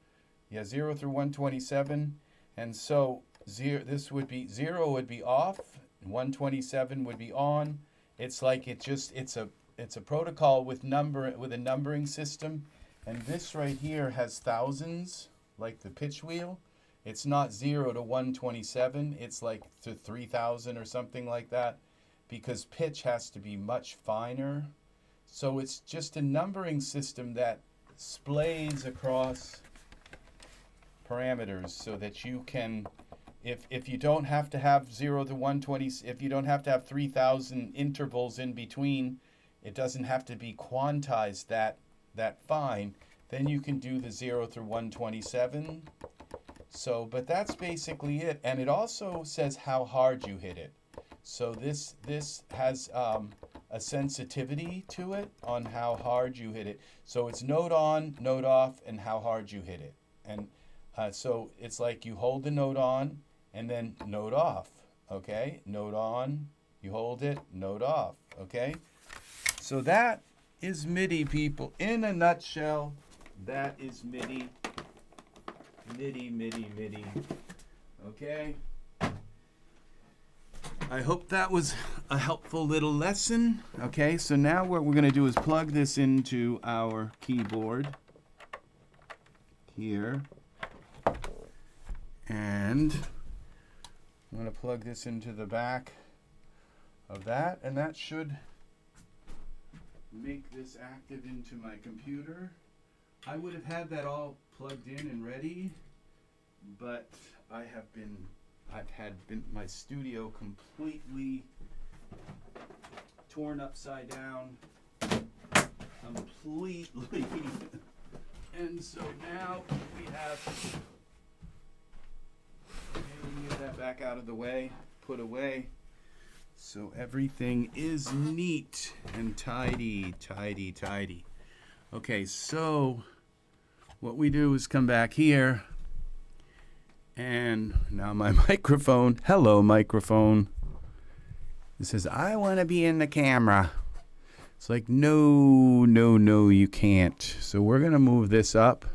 0 through 127, and so this would be 0 would be off, 127 would be on. It's like it's a protocol with a numbering system, and this right here has thousands, like the pitch wheel. It's not 0 to 127. It's like to 3,000 or something like that, because pitch has to be much finer. So it's just a numbering system that splays across parameters so that you can, if you don't have to have 0 to 120, if you don't have to have 3,000 intervals in between, it doesn't have to be quantized that fine, then you can do the 0 through 127. So, but that's basically it. And it also says how hard you hit it. So this has a sensitivity to it on how hard you hit it. So it's note on, note off, and how hard you hit it. And so it's like you hold the note on and then note off, okay? Note on, you hold it, note off, okay? So that is MIDI, people. In a nutshell, that is MIDI. MIDI. Okay? I hope that was a helpful little lesson. Okay, so now what we're going to do is plug this into our keyboard here. And I'm going to plug this into the back of that, and that should make this active into my computer. I would have had that all plugged in and ready, but I've had my studio completely torn upside down, completely. And so now we have, get that back out of the way, put away. So everything is neat and tidy, tidy, tidy. Okay, so what we do is come back here, and now my microphone, hello microphone, it says, I want to be in the camera. It's like, no, no, no, you can't. So we're going to move this up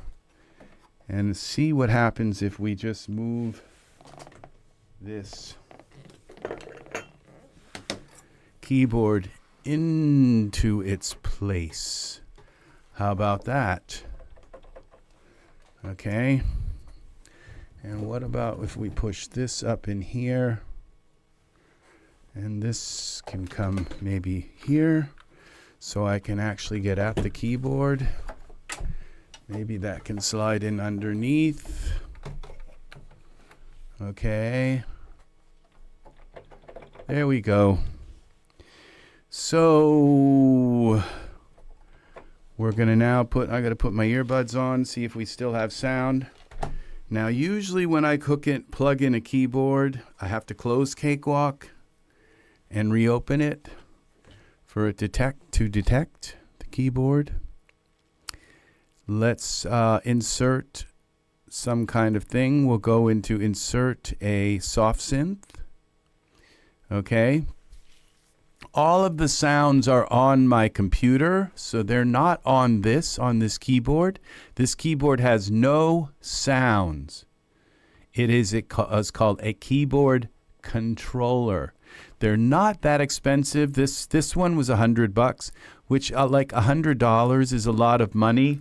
and see what happens if we just move this keyboard into its place. How about that? Okay. And what about if we push this up in here? And this can come maybe here, so I can actually get at the keyboard. Maybe that can slide in underneath. Okay. There we go. So we're going to now I got to put my earbuds on, see if we still have sound. Now, usually when I plug in a keyboard, I have to close Cakewalk and reopen it for it to detect the keyboard. Let's insert some kind of thing. We'll go into insert a soft synth. Okay. All of the sounds are on my computer, so they're not on this keyboard. This keyboard has no sounds. It's called a keyboard controller. They're not that expensive. This one was $100, which like $100 is a lot of money,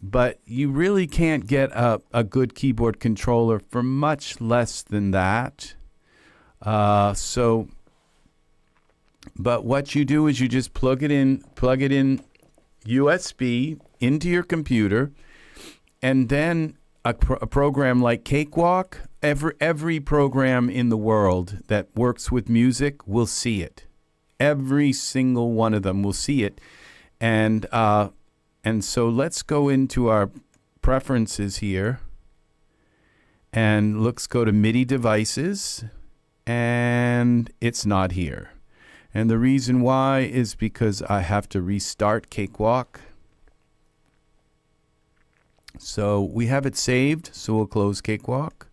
but you really can't get a good keyboard controller for much less than that. But what you do is you just plug it in USB into your computer, and then a program like Cakewalk, every program in the world that works with music will see it. Every single one of them will see it. And so let's go into our preferences here, and let's go to MIDI devices, and it's not here. And the reason why is because I have to restart Cakewalk. So we have it saved, so we'll close Cakewalk.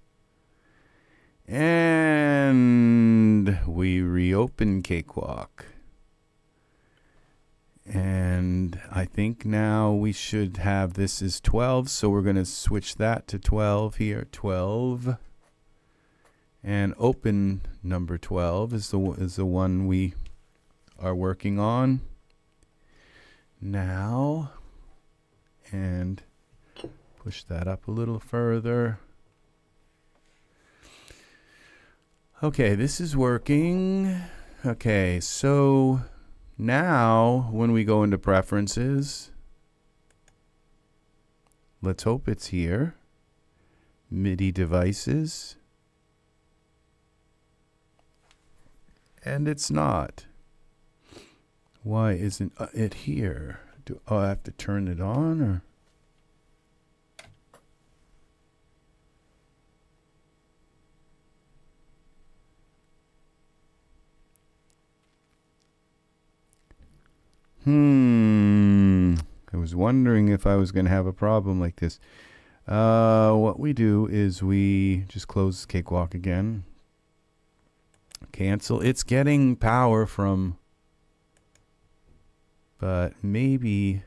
And we reopen Cakewalk. And I think now we should have this is 12, so we're going to switch that to 12 here, 12. And open number 12 is the one we are working on now, and push that up a little further. Okay, this is working. Okay, so now when we go into preferences, let's hope it's here. MIDI devices. And it's not. Why isn't it here? Do I have to turn it on, or? I was wondering if I was going to have a problem like this. What we do is we just close Cakewalk again. Cancel. It's getting power from, but maybe.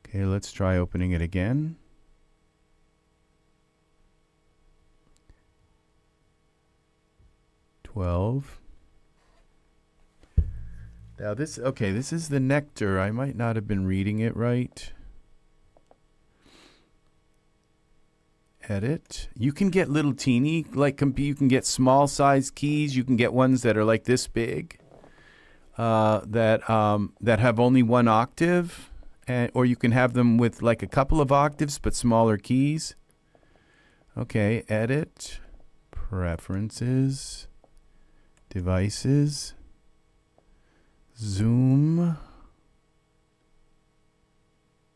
Okay, let's try opening it again. Now this, okay, this is the nectar. I might not have been reading it right. Edit. You can get little teeny, like you can get small size keys. You can get ones that are like this big, that have only one octave, or you can have them with like a couple of octaves but smaller keys. Okay, edit, preferences, devices, zoom.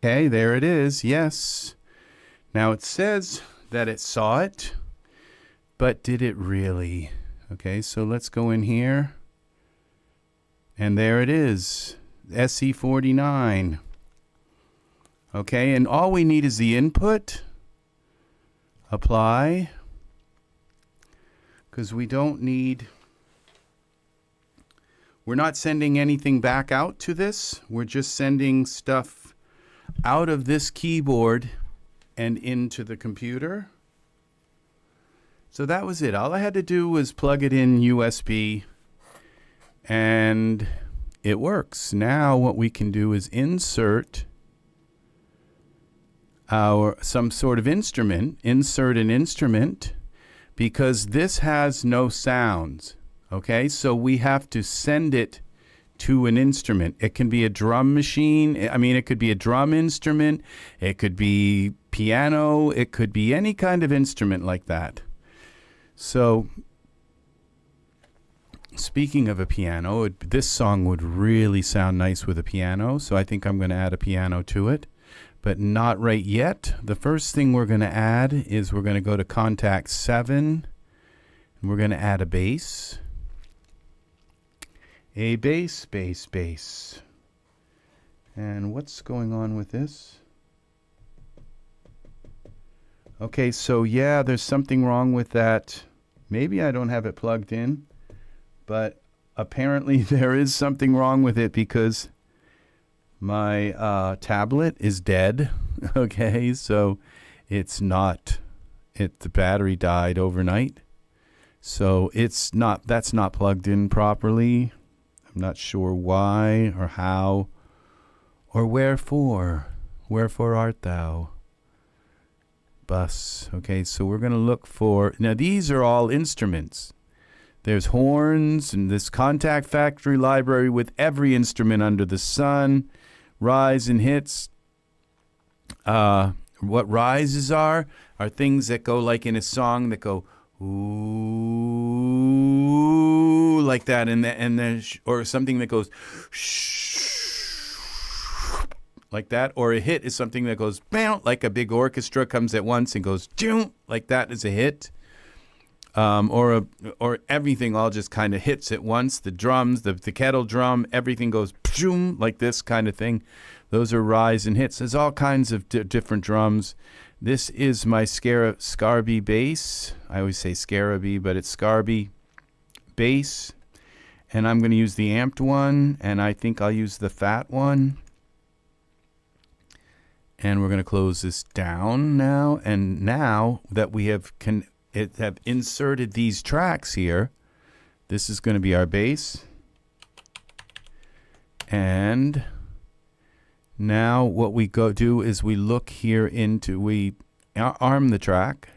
Okay, there it is. Yes. Now it says that it saw it, but did it really? Okay, so let's go in here. And there it is, SE49. Okay, and all we need is the input. Apply. Because we don't need... We're not sending anything back out to this. We're just sending stuff out of this keyboard and into the computer. So that was it. All I had to do was plug it in USB, and it works. Now what we can do is insert some sort of instrument, insert an instrument, because this has no sounds. Okay, so we have to send it to an instrument. It can be a drum machine. I mean, it could be a drum instrument. It could be piano. It could be any kind of instrument like that. So, speaking of a piano, this song would really sound nice with a piano. So I think I'm going to add a piano to it, but not right yet. The first thing we're going to add is we're going to go to Kontakt 7, and we're going to add a bass. A bass, bass, bass. And what's going on with this? Okay, so yeah, there's something wrong with that. Maybe I don't have it plugged in, but apparently there is something wrong with it because my tablet is dead. Okay, so it's not, the battery died overnight. So that's not plugged in properly. I'm not sure why or how or wherefore. Wherefore art thou? Bus. Okay, so we're going to look for... Now, these are all instruments. There's horns and this Kontakt Factory Library with every instrument under the sun. Rise and hits. What rises are things that go like in a song that go... Ooh, like that, and then or something that goes like that, or a hit is something that goes bam, like a big orchestra comes at once and goes like that is a hit, or everything all just kind of hits at once. The drums, the kettle drum, everything goes like this kind of thing. Those are rise and hits. There's all kinds of different drums. This is my Scarbee bass. I always say Scarbee, but it's Scarbee bass. And I'm going to use the amped one, and I think I'll use the fat one. And we're going to close this down now. And now that we have inserted these tracks here, this is going to be our bass. And... now what we do is we look here into, we arm the track.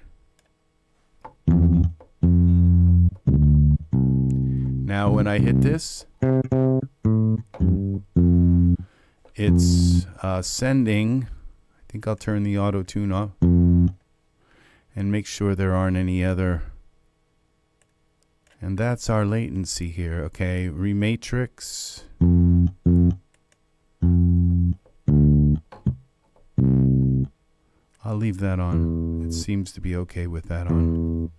Now when I hit this, it's sending, I think I'll turn the auto tune off and make sure there aren't any other, and that's our latency here. Okay, rematrix. I'll leave that on. It seems to be okay with that on.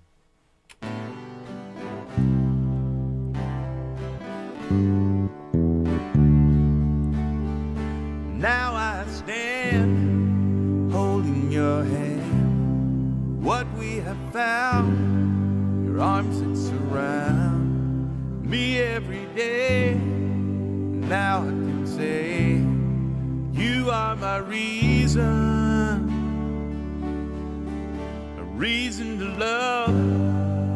Now I stand holding your hand. What we have found, your arms that surround me every day. Now I can say you are my reason. Reason to love,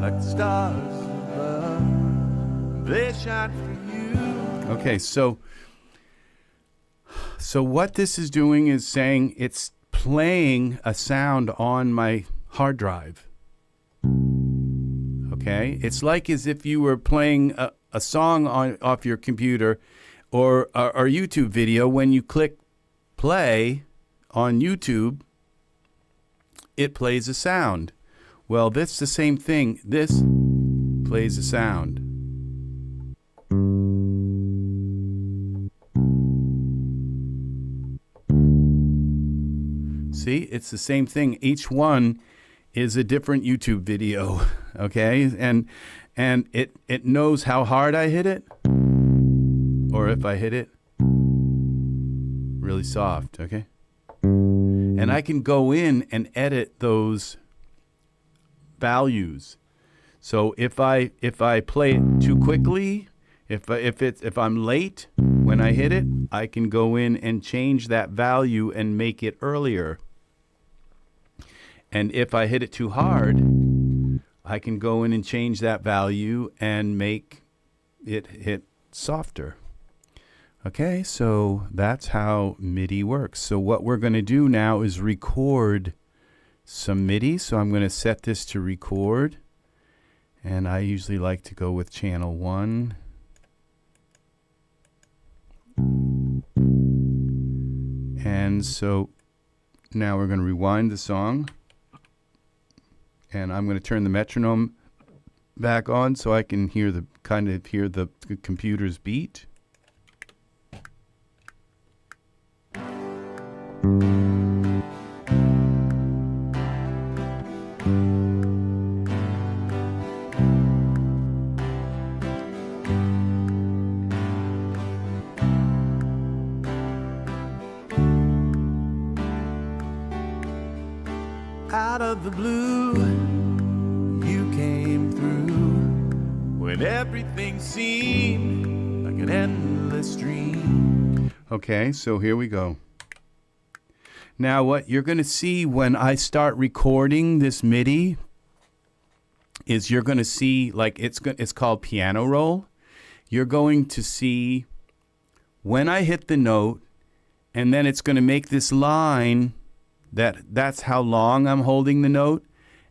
like the stars above, they shine for you. Okay, so what this is doing is saying it's playing a sound on my hard drive. Okay? It's like as if you were playing a song off your computer or a YouTube video. When you click play on YouTube, it plays a sound. Well, that's the same thing. This plays a sound. See, it's the same thing. Each one is a different YouTube video, okay? And it knows how hard I hit it, or if I hit it really soft, okay? And I can go in and edit those values. So if I play it too quickly, if I'm late when I hit it, I can go in and change that value and make it earlier. And if I hit it too hard, I can go in and change that value and make it hit softer. Okay, so that's how MIDI works. So what we're going to do now is record some MIDI. So I'm going to set this to record. And I usually like to go with channel 1. And so now we're going to rewind the song. And I'm going to turn the metronome back on so I can hear the computer's beat. Out of the blue, you came through when everything seemed like an endless dream. Okay, so here we go. Now what you're going to see when I start recording this MIDI is you're going to see, like, it's called piano roll. You're going to see when I hit the note, and then it's going to make this line. That's how long I'm holding the note.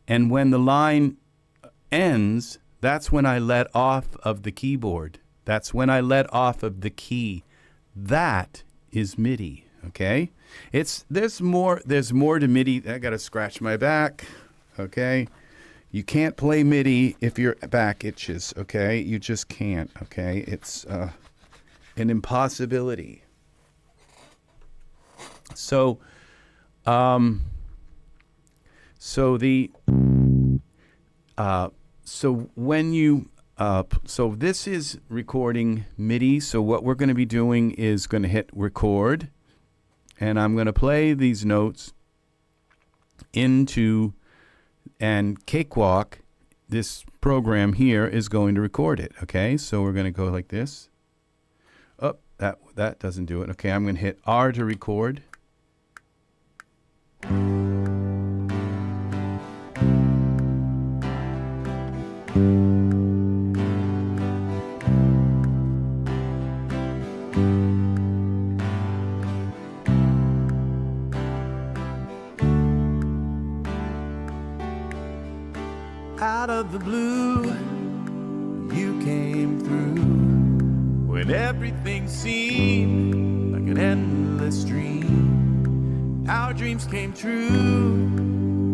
And when the line ends, that's when I let off of the keyboard. That's when I let off of the key. That is MIDI, okay? There's more to MIDI. I got to scratch my back, okay? You can't play MIDI if your back itches, okay? You just can't, okay? It's an impossibility. So so this is recording MIDI. So what we're going to be doing is going to hit record, and I'm going to play these notes into, and Cakewalk, this program here, is going to record it. Okay, so we're going to go like this. Oh, that doesn't do it. Okay, I'm going to hit R to record. Out of the blue, you came through when everything seemed like an endless dream. Our dreams came true.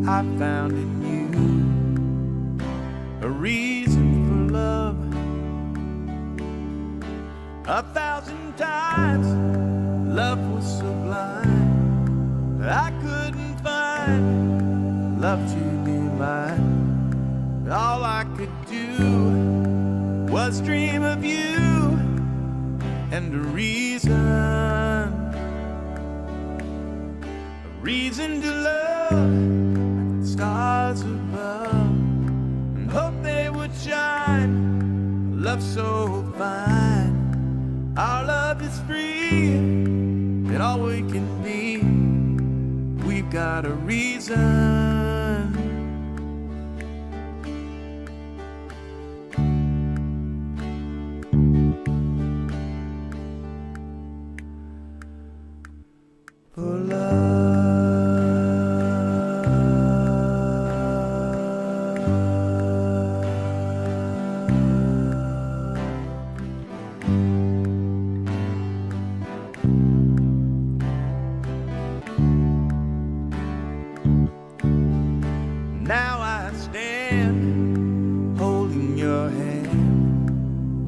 I found in you a reason for love. 1,000 times love was sublime. I couldn't find love to be mine. All I could do was dream of you, and a reason to love like the stars above, and hope they would shine. Love so fine, our love is free, and all we can be. We've got a reason. For love.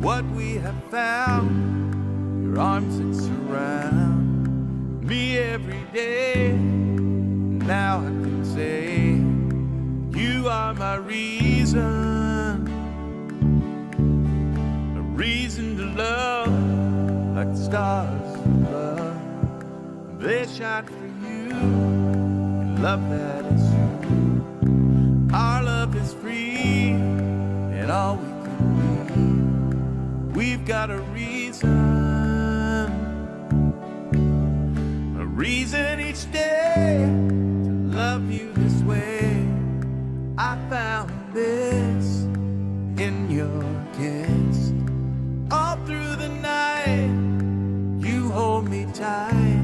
what we have found. Your arms that surround me every day. Now I can say you are my reason, a reason to love, like the stars above. They shine for you, and love that is true. Our love is free, and all we can be. We've got a reason each day to love you this way. I found this in your kiss. All through the night, you hold me tight.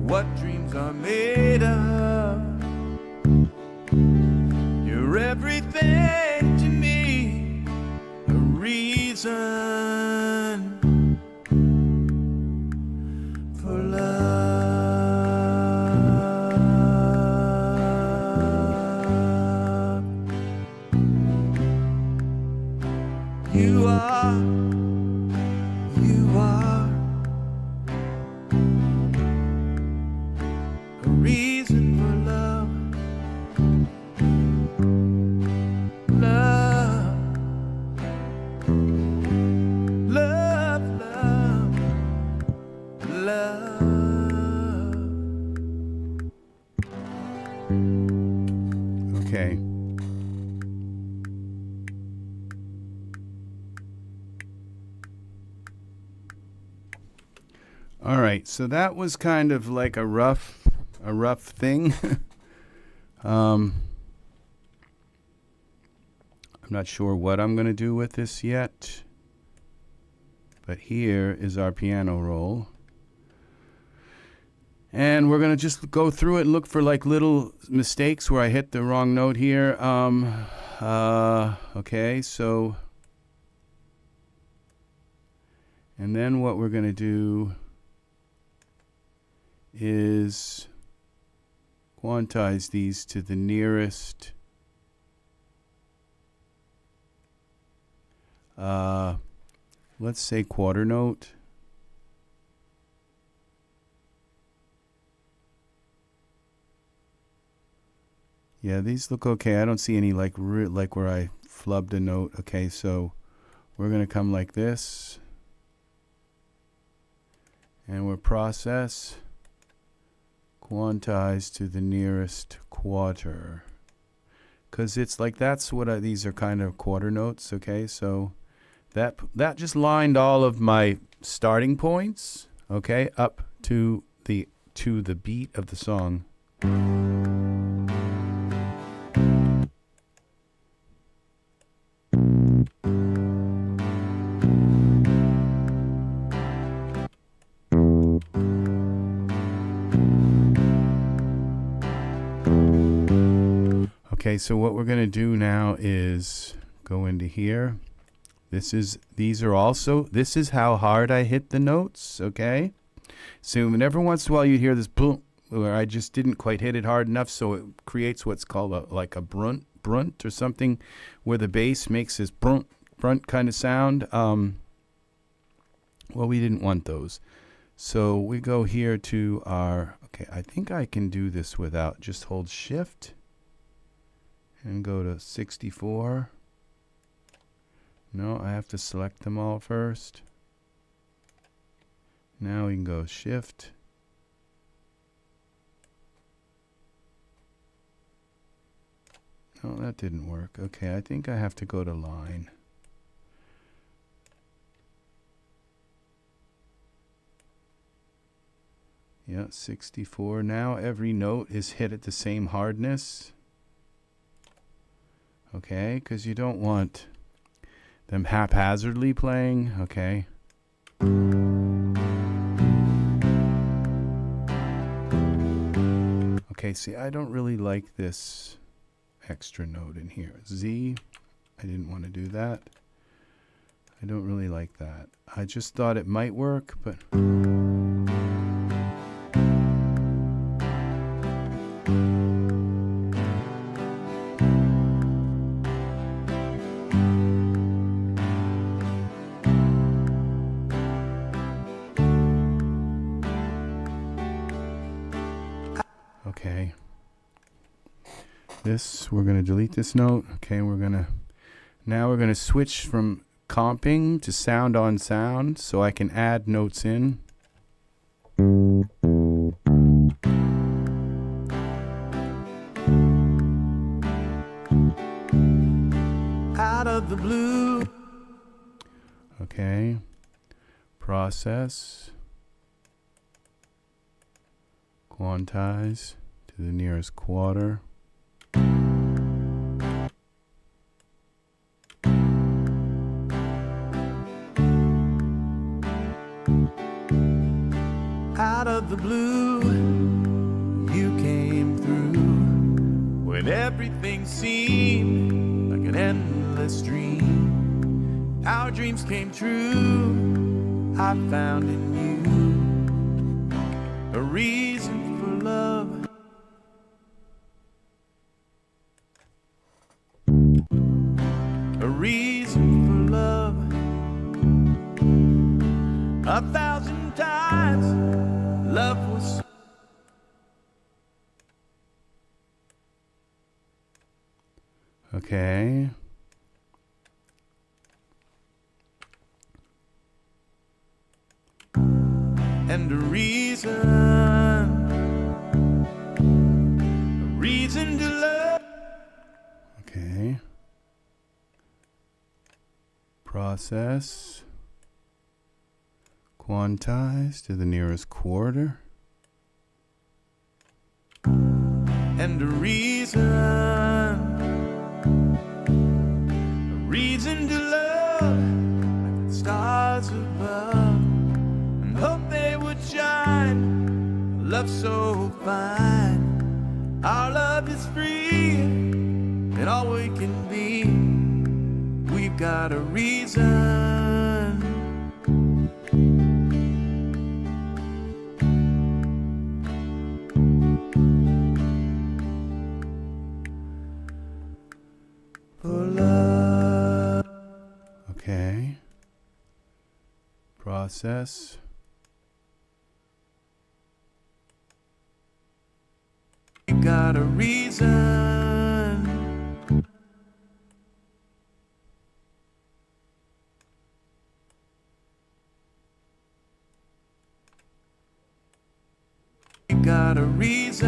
What dreams are made of. You're everything to me, a reason for love. You are a reason for love. Love, love, love, love. Okay. All right, so that was kind of like a rough thing. I'm not sure what I'm going to do with this yet, but here is our piano roll. And we're going to just go through it and look for like little mistakes where I hit the wrong note here. Okay, so, and then what we're going to do is quantize these to the nearest let's say quarter note. Yeah, these look okay. I don't see any like where I flubbed a note. Okay, so we're gonna come like this, and we'll process quantize to the nearest quarter, because it's like that's what these are kind of quarter notes. Okay, so that just lined all of my starting points, okay, up to the beat of the song. Okay, so what we're going to do now is go into here. This is how hard I hit the notes, okay? So every once in a while you hear this boom, where I just didn't quite hit it hard enough, so it creates what's called like a brunt or something, where the bass makes this brunt kind of sound. Well, we didn't want those. So we go here to our, okay, I think I can do this without, just hold shift and go to 64. No, I have to select them all first. Now we can go shift. No, that didn't work. Okay, I think I have to go to line. Yeah, 64. Now every note is hit at the same hardness. Okay, because you don't want them haphazardly playing. Okay. Okay, see, I don't really like this extra note in here. Z, I didn't want to do that. I don't really like that. I just thought it might work, but... Okay. This, we're going to delete this note. Okay, now we're going to switch from comping to sound on sound so I can add notes in. Out of the blue. Okay. Process. Quantize to the nearest quarter. Out of the blue, you came through when everything seemed like an endless dream. Our dreams came true. I found in you a reason for love. A reason for love. 1,000 times love was. Okay. And a reason to love. Okay. Process. Quantize to the nearest quarter. And a reason to love, like the stars above, and hope they would shine. Love so fine, our love is free, and all we can be. We've got a reason. For love. Okay. Process. We got a reason. We got a reason.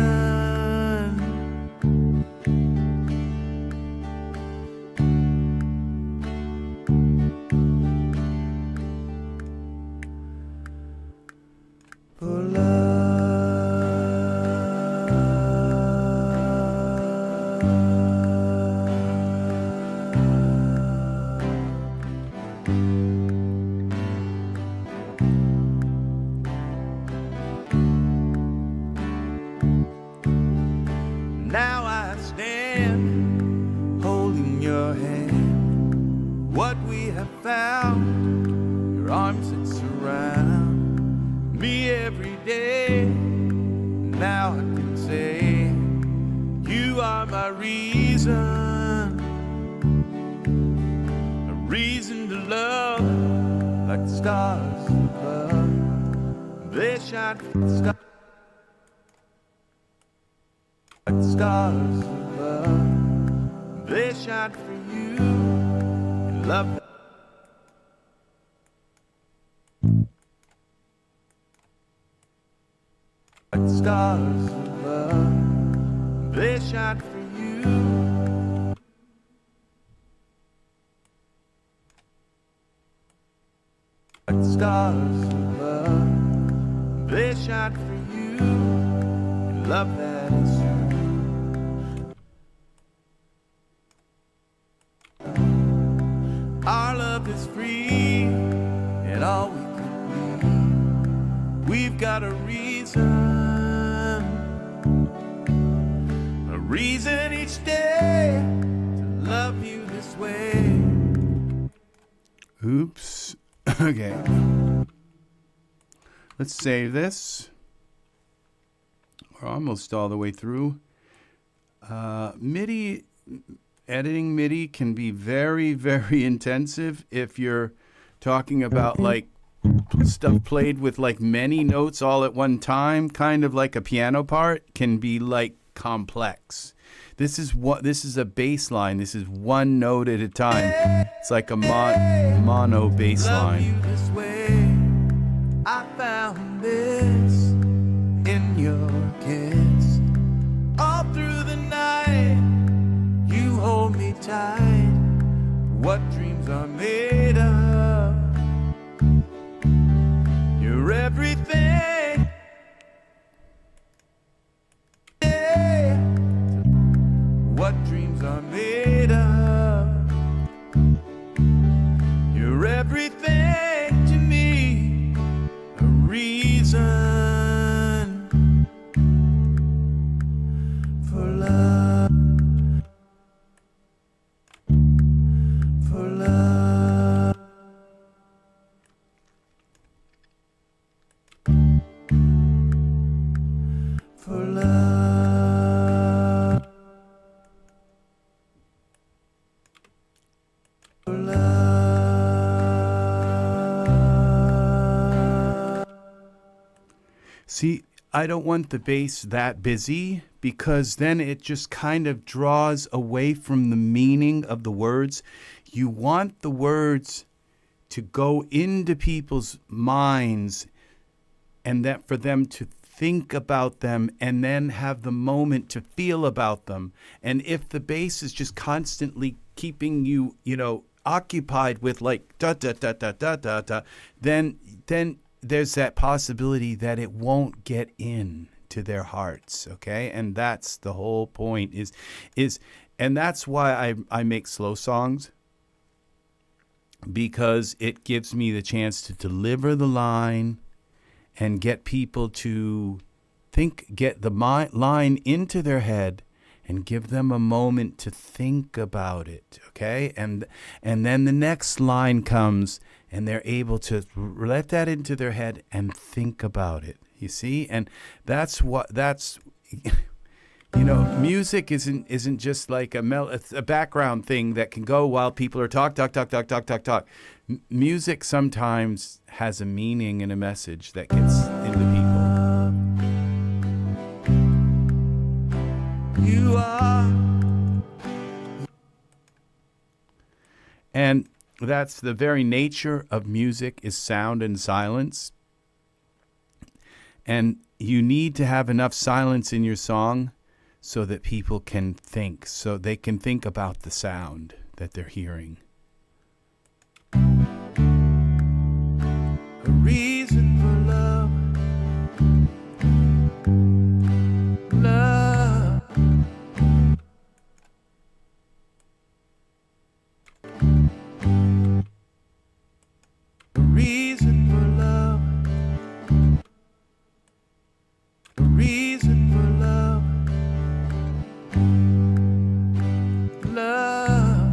For now I stand holding your hand. What we have found, your arms that surround me every day. Now I can say you are my reason. A reason to love, like the stars above. They shine for the stars. Like the stars above, they shine for you in love. Like the stars above, they shine for you. Like the stars above, they shine for you in love that is true. Our love is free, and all we can be. We've got a reason each day to love you this way. Oops. Okay. Let's save this. We're almost all the way through. MIDI, editing MIDI can be very, very intensive if you're talking about like stuff played with like many notes all at one time, kind of like a piano part, can be like complex. This is a bass line. This is one note at a time. It's like a mono bass line. This way, I found this in your kiss. All through the night, you hold me tight. What dreams are made of? You're everything. Yeah. What dreams are made of? You're everything to me. A reason for love. For love. For love. For love. See, I don't want the bass that busy because then it just kind of draws away from the meaning of the words. You want the words to go into people's minds and that for them to think about them and then have the moment to feel about them. And if the bass is just constantly keeping you, occupied with like da da da da da da da, then there's that possibility that it won't get in to their hearts, okay? And that's the whole point is and that's why I make slow songs, because it gives me the chance to deliver the line and get people to get the line into their head and give them a moment to think about it, okay? And then the next line comes and they're able to let that into their head and think about it, you see? And music isn't just like a background thing that can go while people are talk. Music sometimes has a meaning and a message that gets into people. You are. And that's the very nature of music, is sound and silence. And you need to have enough silence in your song so that people can think, so they can think about the sound that they're hearing. A reason for love. Love. A reason for love. A reason for love. Love.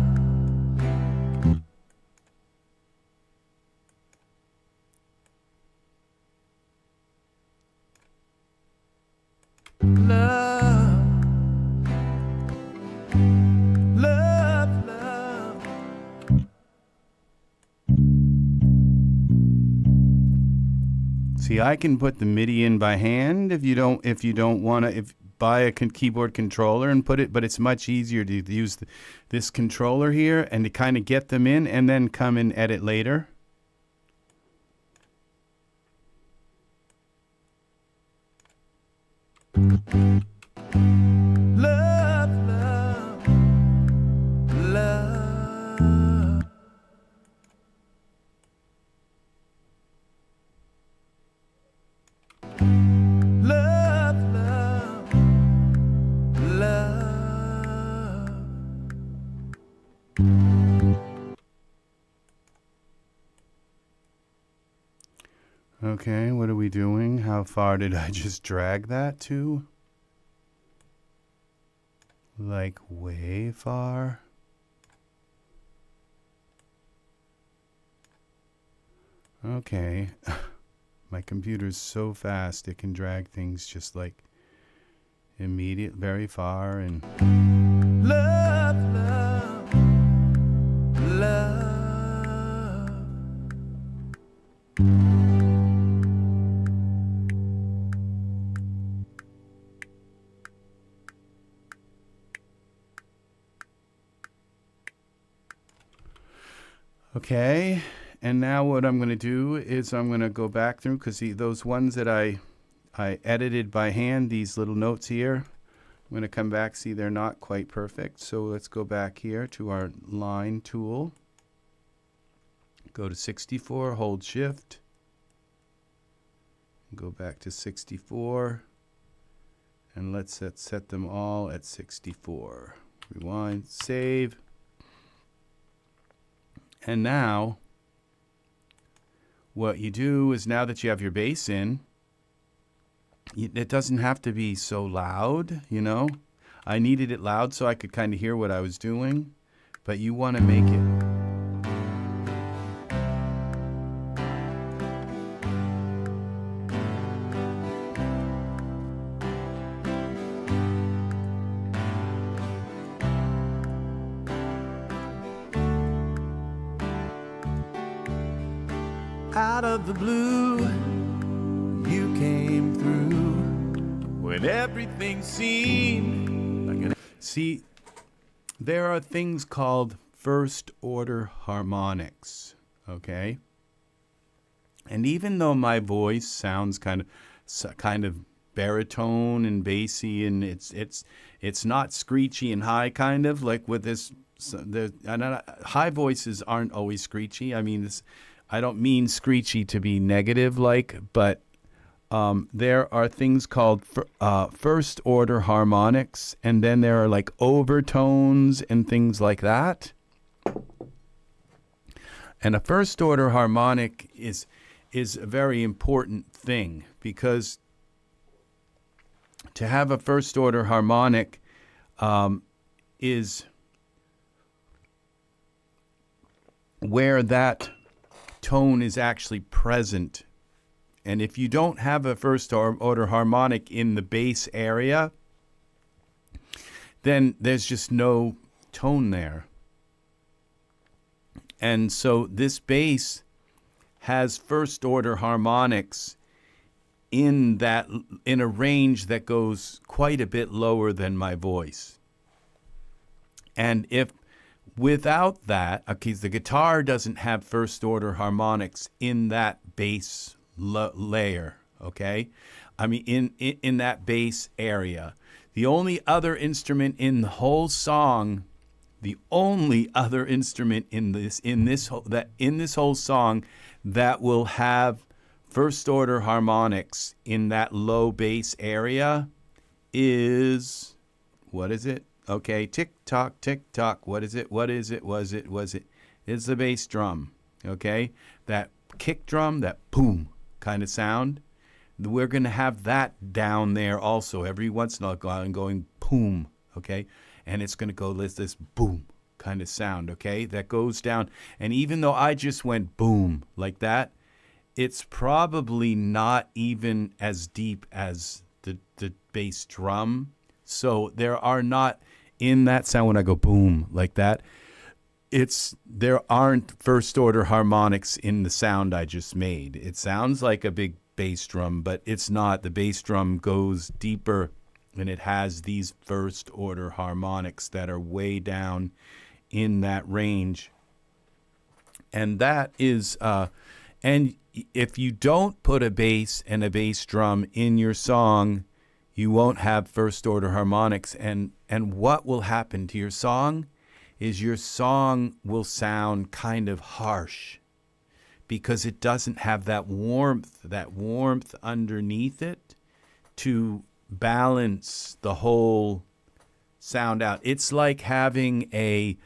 Love. Love, love. See, I can put the MIDI in by hand if you don't want to buy a keyboard controller and put it, but it's much easier to use this controller here and to kind of get them in and then come and edit later. Love, love, love. Love, love, love. Okay, what are we doing? How far did I just drag that to? Like way far? Okay. My computer's so fast it can drag things just like very far and Love, love, love. Okay, and now what I'm going to do is I'm going to go back through, because those ones that I edited by hand, these little notes here, I'm going to come back, see they're not quite perfect. So let's go back here to our line tool. Go to 64, hold shift. Go back to 64. And let's set them all at 64. Rewind, save. And now, what you do is, now that you have your bass in, it doesn't have to be so loud, you know. I needed it loud so I could kind of hear what I was doing, but you want to make it. Out of the blue, you came through when everything seemed like an... See, there are things called first order harmonics, okay? And even though my voice sounds kind of baritone and bassy, and it's not screechy and high, kind of like with this. High voices aren't always screechy. I mean, I don't mean screechy to be negative, but there are things called first order harmonics, and then there are like overtones and things like that. And a first order harmonic is a very important thing, because to have a first order harmonic is where that tone is actually present. And if you don't have a first order harmonic in the bass area, then there's just no tone there. And so this bass has first order harmonics in a range that goes quite a bit lower than my voice. And if without that, okay, the guitar doesn't have first order harmonics in that bass layer, okay? I mean, in that bass area. The only other instrument in the whole song, the only other instrument in this whole song that will have first order harmonics in that low bass area is, what is it? Okay, tick tock, what is it? Was it? It's the bass drum, okay? That kick drum, that boom kind of sound. We're going to have that down there also every once in a while, going boom, okay? And it's going to go this boom kind of sound, okay? That goes down. And even though I just went boom like that, it's probably not even as deep as the bass drum. So there are not, in that sound when I go boom like that, there aren't first order harmonics in the sound I just made. It sounds like a big bass drum, but it's not. The bass drum goes deeper, and it has these first order harmonics that are way down in that range. And that is, and if you don't put a bass and a bass drum in your song, you won't have first order harmonics. And what will happen to your song is your song will sound kind of harsh, because it doesn't have that warmth underneath it to balance the whole sound out. It's like having a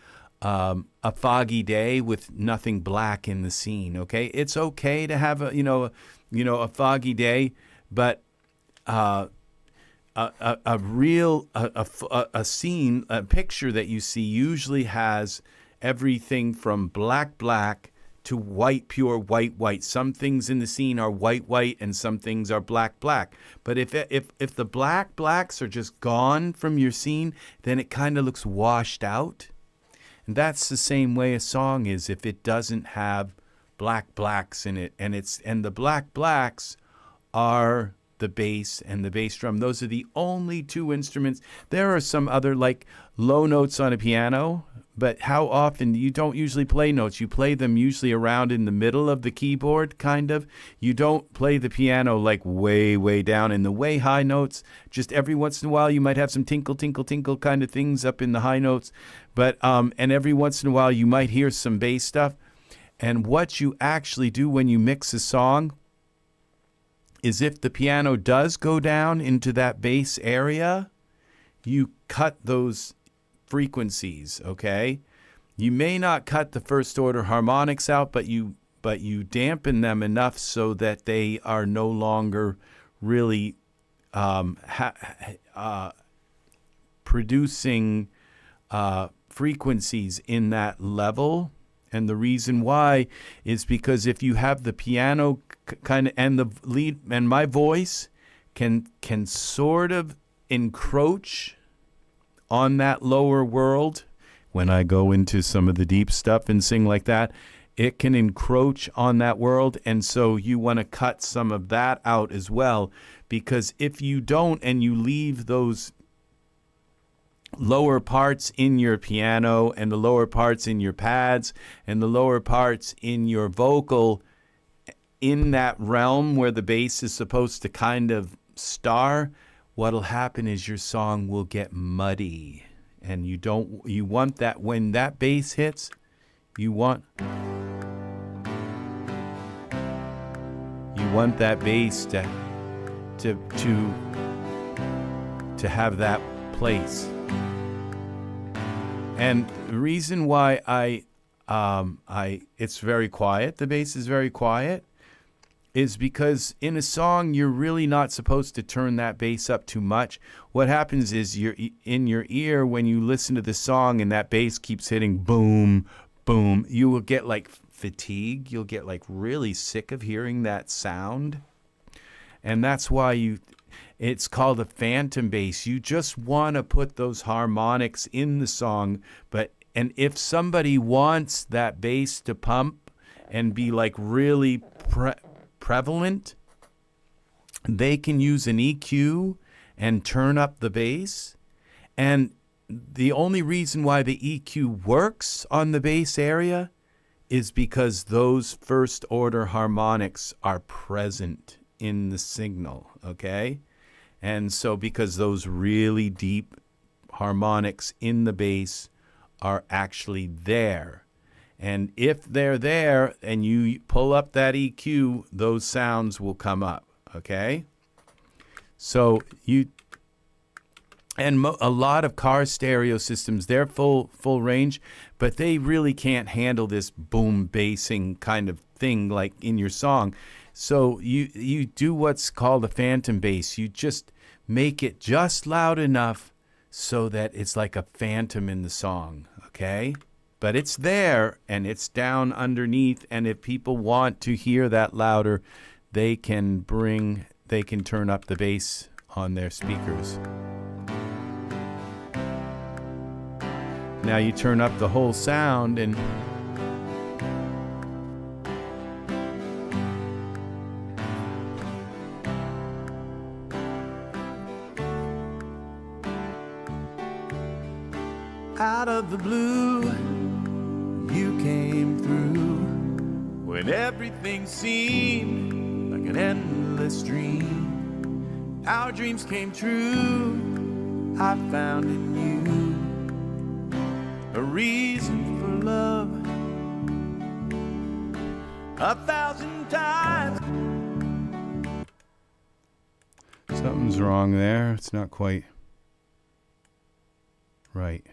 foggy day with nothing black in the scene. Okay, it's okay to have a foggy day, but a scene, a picture that you see usually has everything from black to white, pure white. Some things in the scene are white, and some things are black. But if the blacks are just gone from your scene, then it kind of looks washed out. And that's the same way a song is if it doesn't have blacks in it, and the blacks are the bass and the bass drum. Those are the only two instruments. There are some other, like low notes on a piano, but how often? You don't usually play notes. You play them usually around in the middle of the keyboard, kind of. You don't play the piano like way, way down in the way high notes. Just every once in a while, you might have some tinkle, tinkle, tinkle kind of things up in the high notes. But and every once in a while, you might hear some bass stuff. And what you actually do when you mix a song is if the piano does go down into that bass area, you cut those frequencies, okay? You may not cut the first order harmonics out, but you dampen them enough so that they are no longer really producing frequencies in that level. And the reason why is because if you have the piano kind of and the lead and my voice can sort of encroach on that lower world when I go into some of the deep stuff and sing like that, it can encroach on that world. And so you want to cut some of that out as well, because if you don't and you leave those lower parts in your piano and the lower parts in your pads and the lower parts in your vocal in that realm where the bass is supposed to kind of star, what'll happen is your song will get muddy. And you want that when that bass hits, you want that bass to have that place. And the reason why it's very quiet, the bass is very quiet, is because in a song, you're really not supposed to turn that bass up too much. What happens is you're in your ear when you listen to the song and that bass keeps hitting boom, boom, you will get like fatigue. You'll get like really sick of hearing that sound. And that's why it's called a phantom bass. You just want to put those harmonics in the song, and if somebody wants that bass to pump and be like really prevalent, they can use an EQ and turn up the bass. And the only reason why the EQ works on the bass area is because those first order harmonics are present in the signal, okay? And so because those really deep harmonics in the bass are actually there. And if they're there and you pull up that EQ, those sounds will come up, okay? So a lot of car stereo systems, they're full range, but they really can't handle this boom bassing kind of thing like in your song. So you do what's called a phantom bass. You just make it just loud enough so that it's like a phantom in the song, okay? But it's there and it's down underneath, and if people want to hear that louder, they can turn up the bass on their speakers. Now you turn up the whole sound and out of the blue, you came through when everything seemed like an endless dream. Our dreams came true. I found in you a reason for love 1,000 times. something's wrong there. It's not quite right.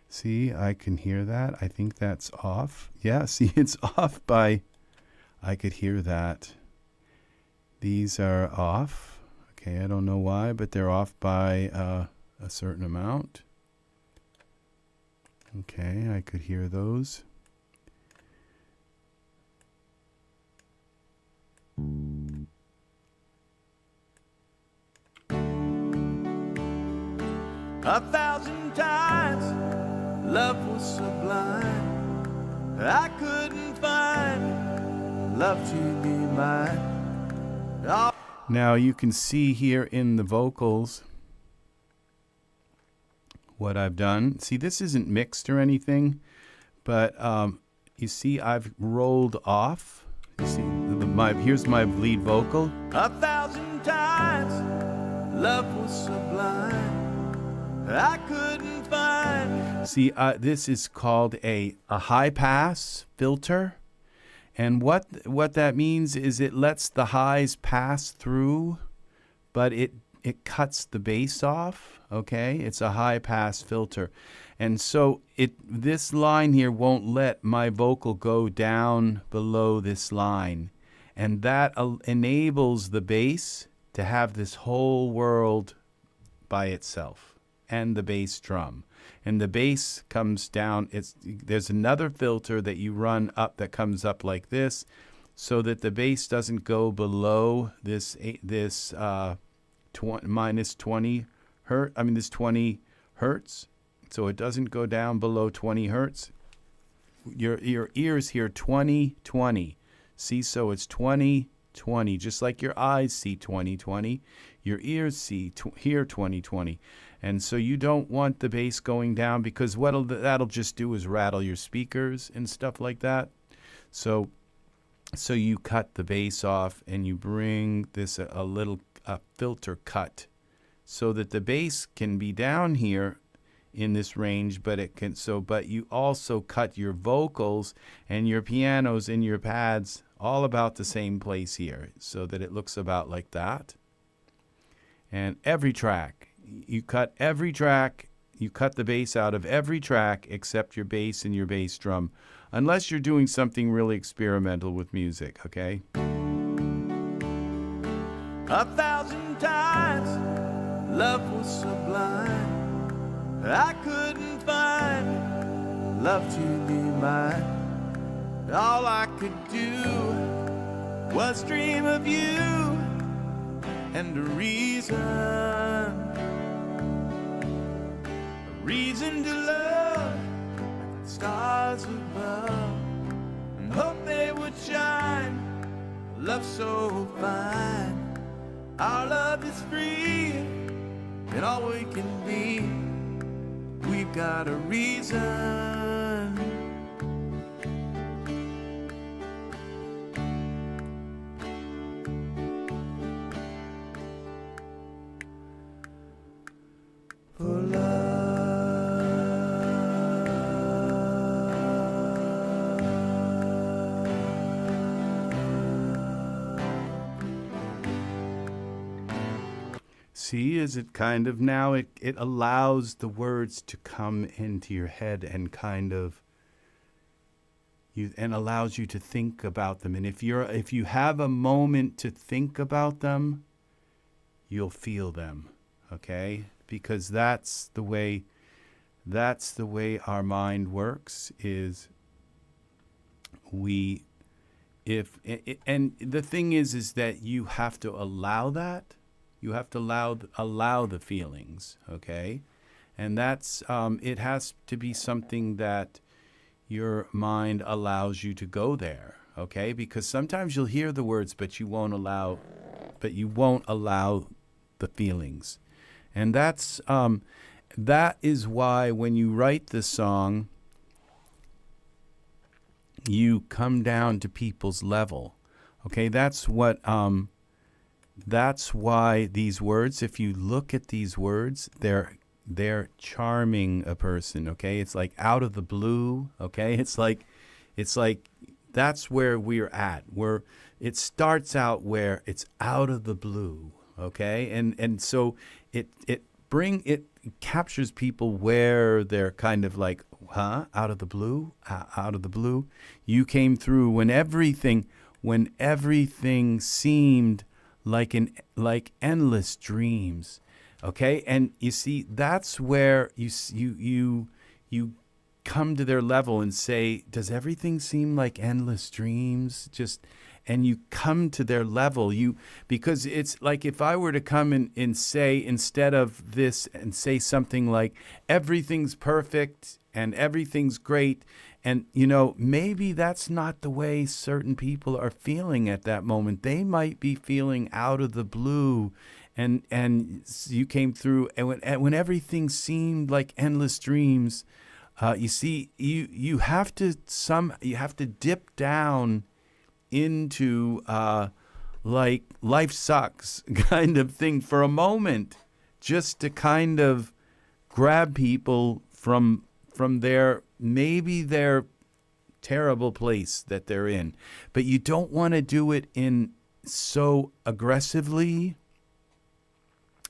See, I can hear that. I think that's off. Yeah, see, it's off by, I could hear that. These are off. Okay, I don't know why, but they're off by a certain amount. Okay, I could hear those. A 1,000 times, love was sublime. I couldn't find love to be mine. Oh. Now you can see here in the vocals what I've done. See, this isn't mixed or anything, but you see I've rolled off. You see, here's my lead vocal. 1,000 times love was sublime, I couldn't find. See, this is called a high pass filter. And what that means is it lets the highs pass through, but it cuts the bass off, okay? It's a high pass filter. And so this line here won't let my vocal go down below this line. And that enables the bass to have this whole world by itself, and the bass drum. And the bass comes down. There's another filter that you run up that comes up like this, so that the bass doesn't go below this minus 20 hertz. I mean this 20 hertz. So it doesn't go down below 20 hertz. Your ears hear 20, 20. See, so it's 20, 20. Just like your eyes see 20, 20. Your ears hear 20, 20. And so you don't want the bass going down, because what that'll just do is rattle your speakers and stuff like that. So you cut the bass off and you bring this a little filter cut, so that the bass can be down here in this range, but you also cut your vocals and your pianos and your pads all about the same place here, so that it looks about like that. And every track, you cut the bass out of every track except your bass and your bass drum, unless you're doing something really experimental with music, okay? 1,000 times love was sublime, I couldn't find love to be mine. All I could do was dream of you, and a reason to love like the stars above, and hope they would shine. Love so fine, our love is free, and all we can be. We've got a reason. For love. See, is it kind of now it allows the words to come into your head and kind of and allows you to think about them. And if you have a moment to think about them, you'll feel them, okay? Because that's the way our mind works. And the thing is that you have to allow that. You have to allow the feelings, okay? And that's it has to be something that your mind allows you to go there, okay? Because sometimes you'll hear the words, but you won't allow the feelings. And that is why when you write the song, you come down to people's level, okay? That's why these words, if you look at these words, they're charming a person, okay? It's like out of the blue, okay? It's like that's where we're at. It starts out where it's out of the blue, okay? And so it captures people where they're kind of like, huh? Out of the blue? Out of the blue? You came through when everything seemed like endless dreams, okay? And you see, that's where you come to their level and say, does everything seem like endless dreams? And you come to their level, because it's like if I were to come and say, instead of this, and say something like, everything's perfect and everything's great, and, maybe that's not the way certain people are feeling at that moment. They might be feeling out of the blue and you came through, and when everything seemed like endless dreams, you see, you have to dip down into like life sucks kind of thing for a moment, just to kind of grab people from their terrible place that they're in. But you don't want to do it in so aggressively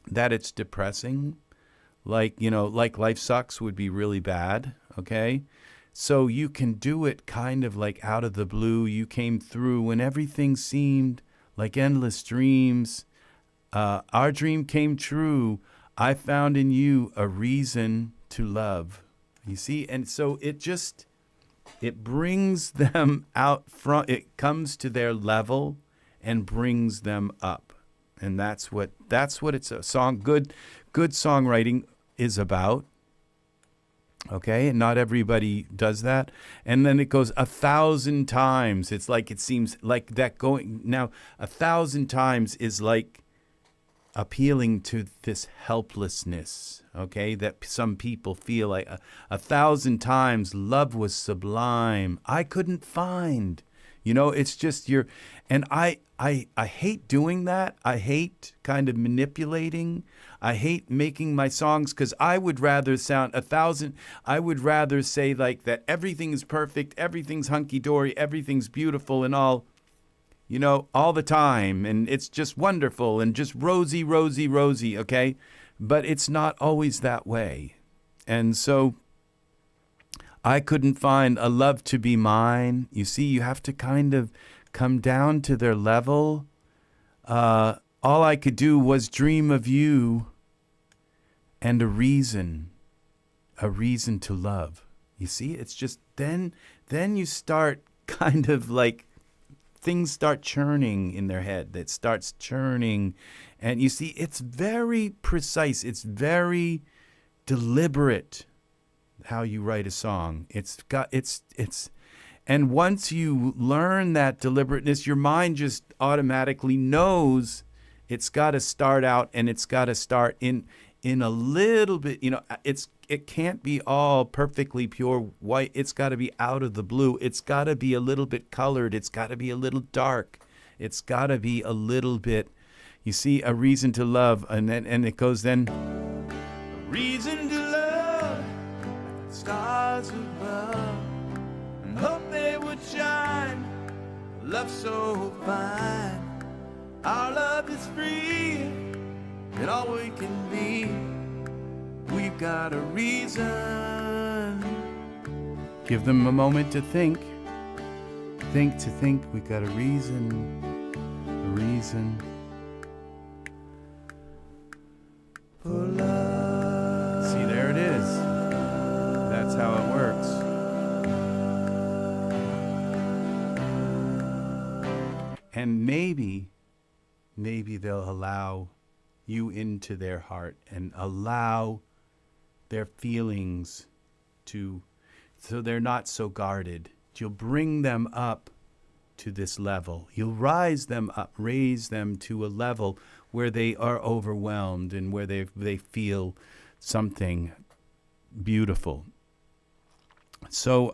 that it's depressing. Like Life Sucks would be really bad, okay? So you can do it kind of like out of the blue. You came through when everything seemed like endless dreams. Our dream came true. I found in you a reason to love. You see? And so it brings them out front. It comes to their level and brings them up. And that's what it's a song. Good songwriting is about. Okay, and not everybody does that. And then it goes 1,000 times. It's like, it seems like that going now 1,000 times is like appealing to this helplessness, okay, that some people feel like 1,000 times love was sublime. I couldn't find, it's just and I hate doing that. I hate kind of manipulating. I hate making my songs, because I would rather sound 1,000. I would rather say like that everything is perfect, everything's hunky-dory, everything's beautiful and all, all the time. And it's just wonderful and just rosy, rosy, rosy, okay? But it's not always that way. And so I couldn't find a love to be mine. You see, you have to kind of come down to their level. All I could do was dream of you and a reason to love. You see, it's just then you start kind of like, things start churning in their head. It starts churning. And you see, it's very precise. It's very deliberate how you write a song. And once you learn that deliberateness, your mind just automatically knows it's got to start out, and it's got to start in a little bit, it can't be all perfectly pure white. It's got to be out of the blue. It's got to be a little bit colored. It's got to be a little dark. It's got to be a little bit, you see, a reason to love. And it goes then. A reason to love, like the stars above, and hope they would shine. Love so fine. Our love is free, and all we can be. We've got a reason. Give them a moment to think. Think. We've got a reason. A reason. For love. See, there it is. That's how it works. And maybe they'll allow you into their heart and allow their feelings so they're not so guarded. You'll bring them up to this level. You'll raise them to a level where they are overwhelmed and where they feel something beautiful. So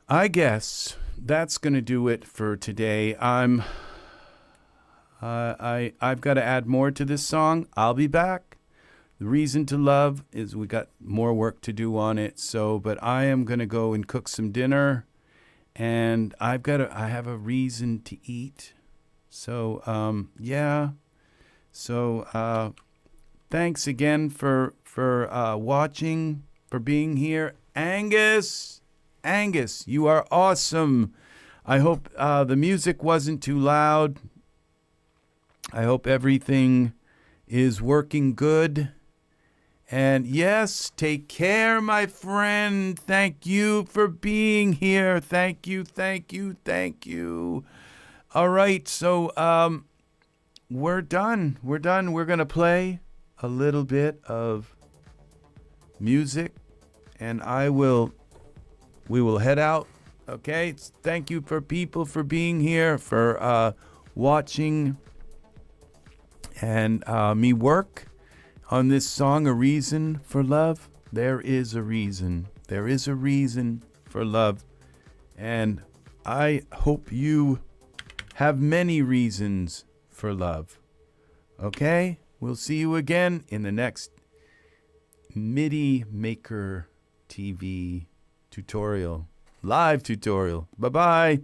I guess that's going to do it for today. I've got to add more to this song. I'll be back. The reason to love is we got more work to do on it. But I am going to go and cook some dinner, and I have a reason to eat. So, yeah. So, thanks again for watching, for being here. Angus, you are awesome. I hope the music wasn't too loud. I hope everything is working good. And yes, take care, my friend. Thank you for being here. Thank you. All right, so we're done. We're going to play a little bit of music, and we will head out. Okay, thank you for people for being here, for watching and me work on this song, A Reason for Love. There is a reason. There is a reason for love. And I hope you have many reasons for love. Okay? We'll see you again in the next MIDI Maker TV tutorial. Live tutorial. Bye-bye.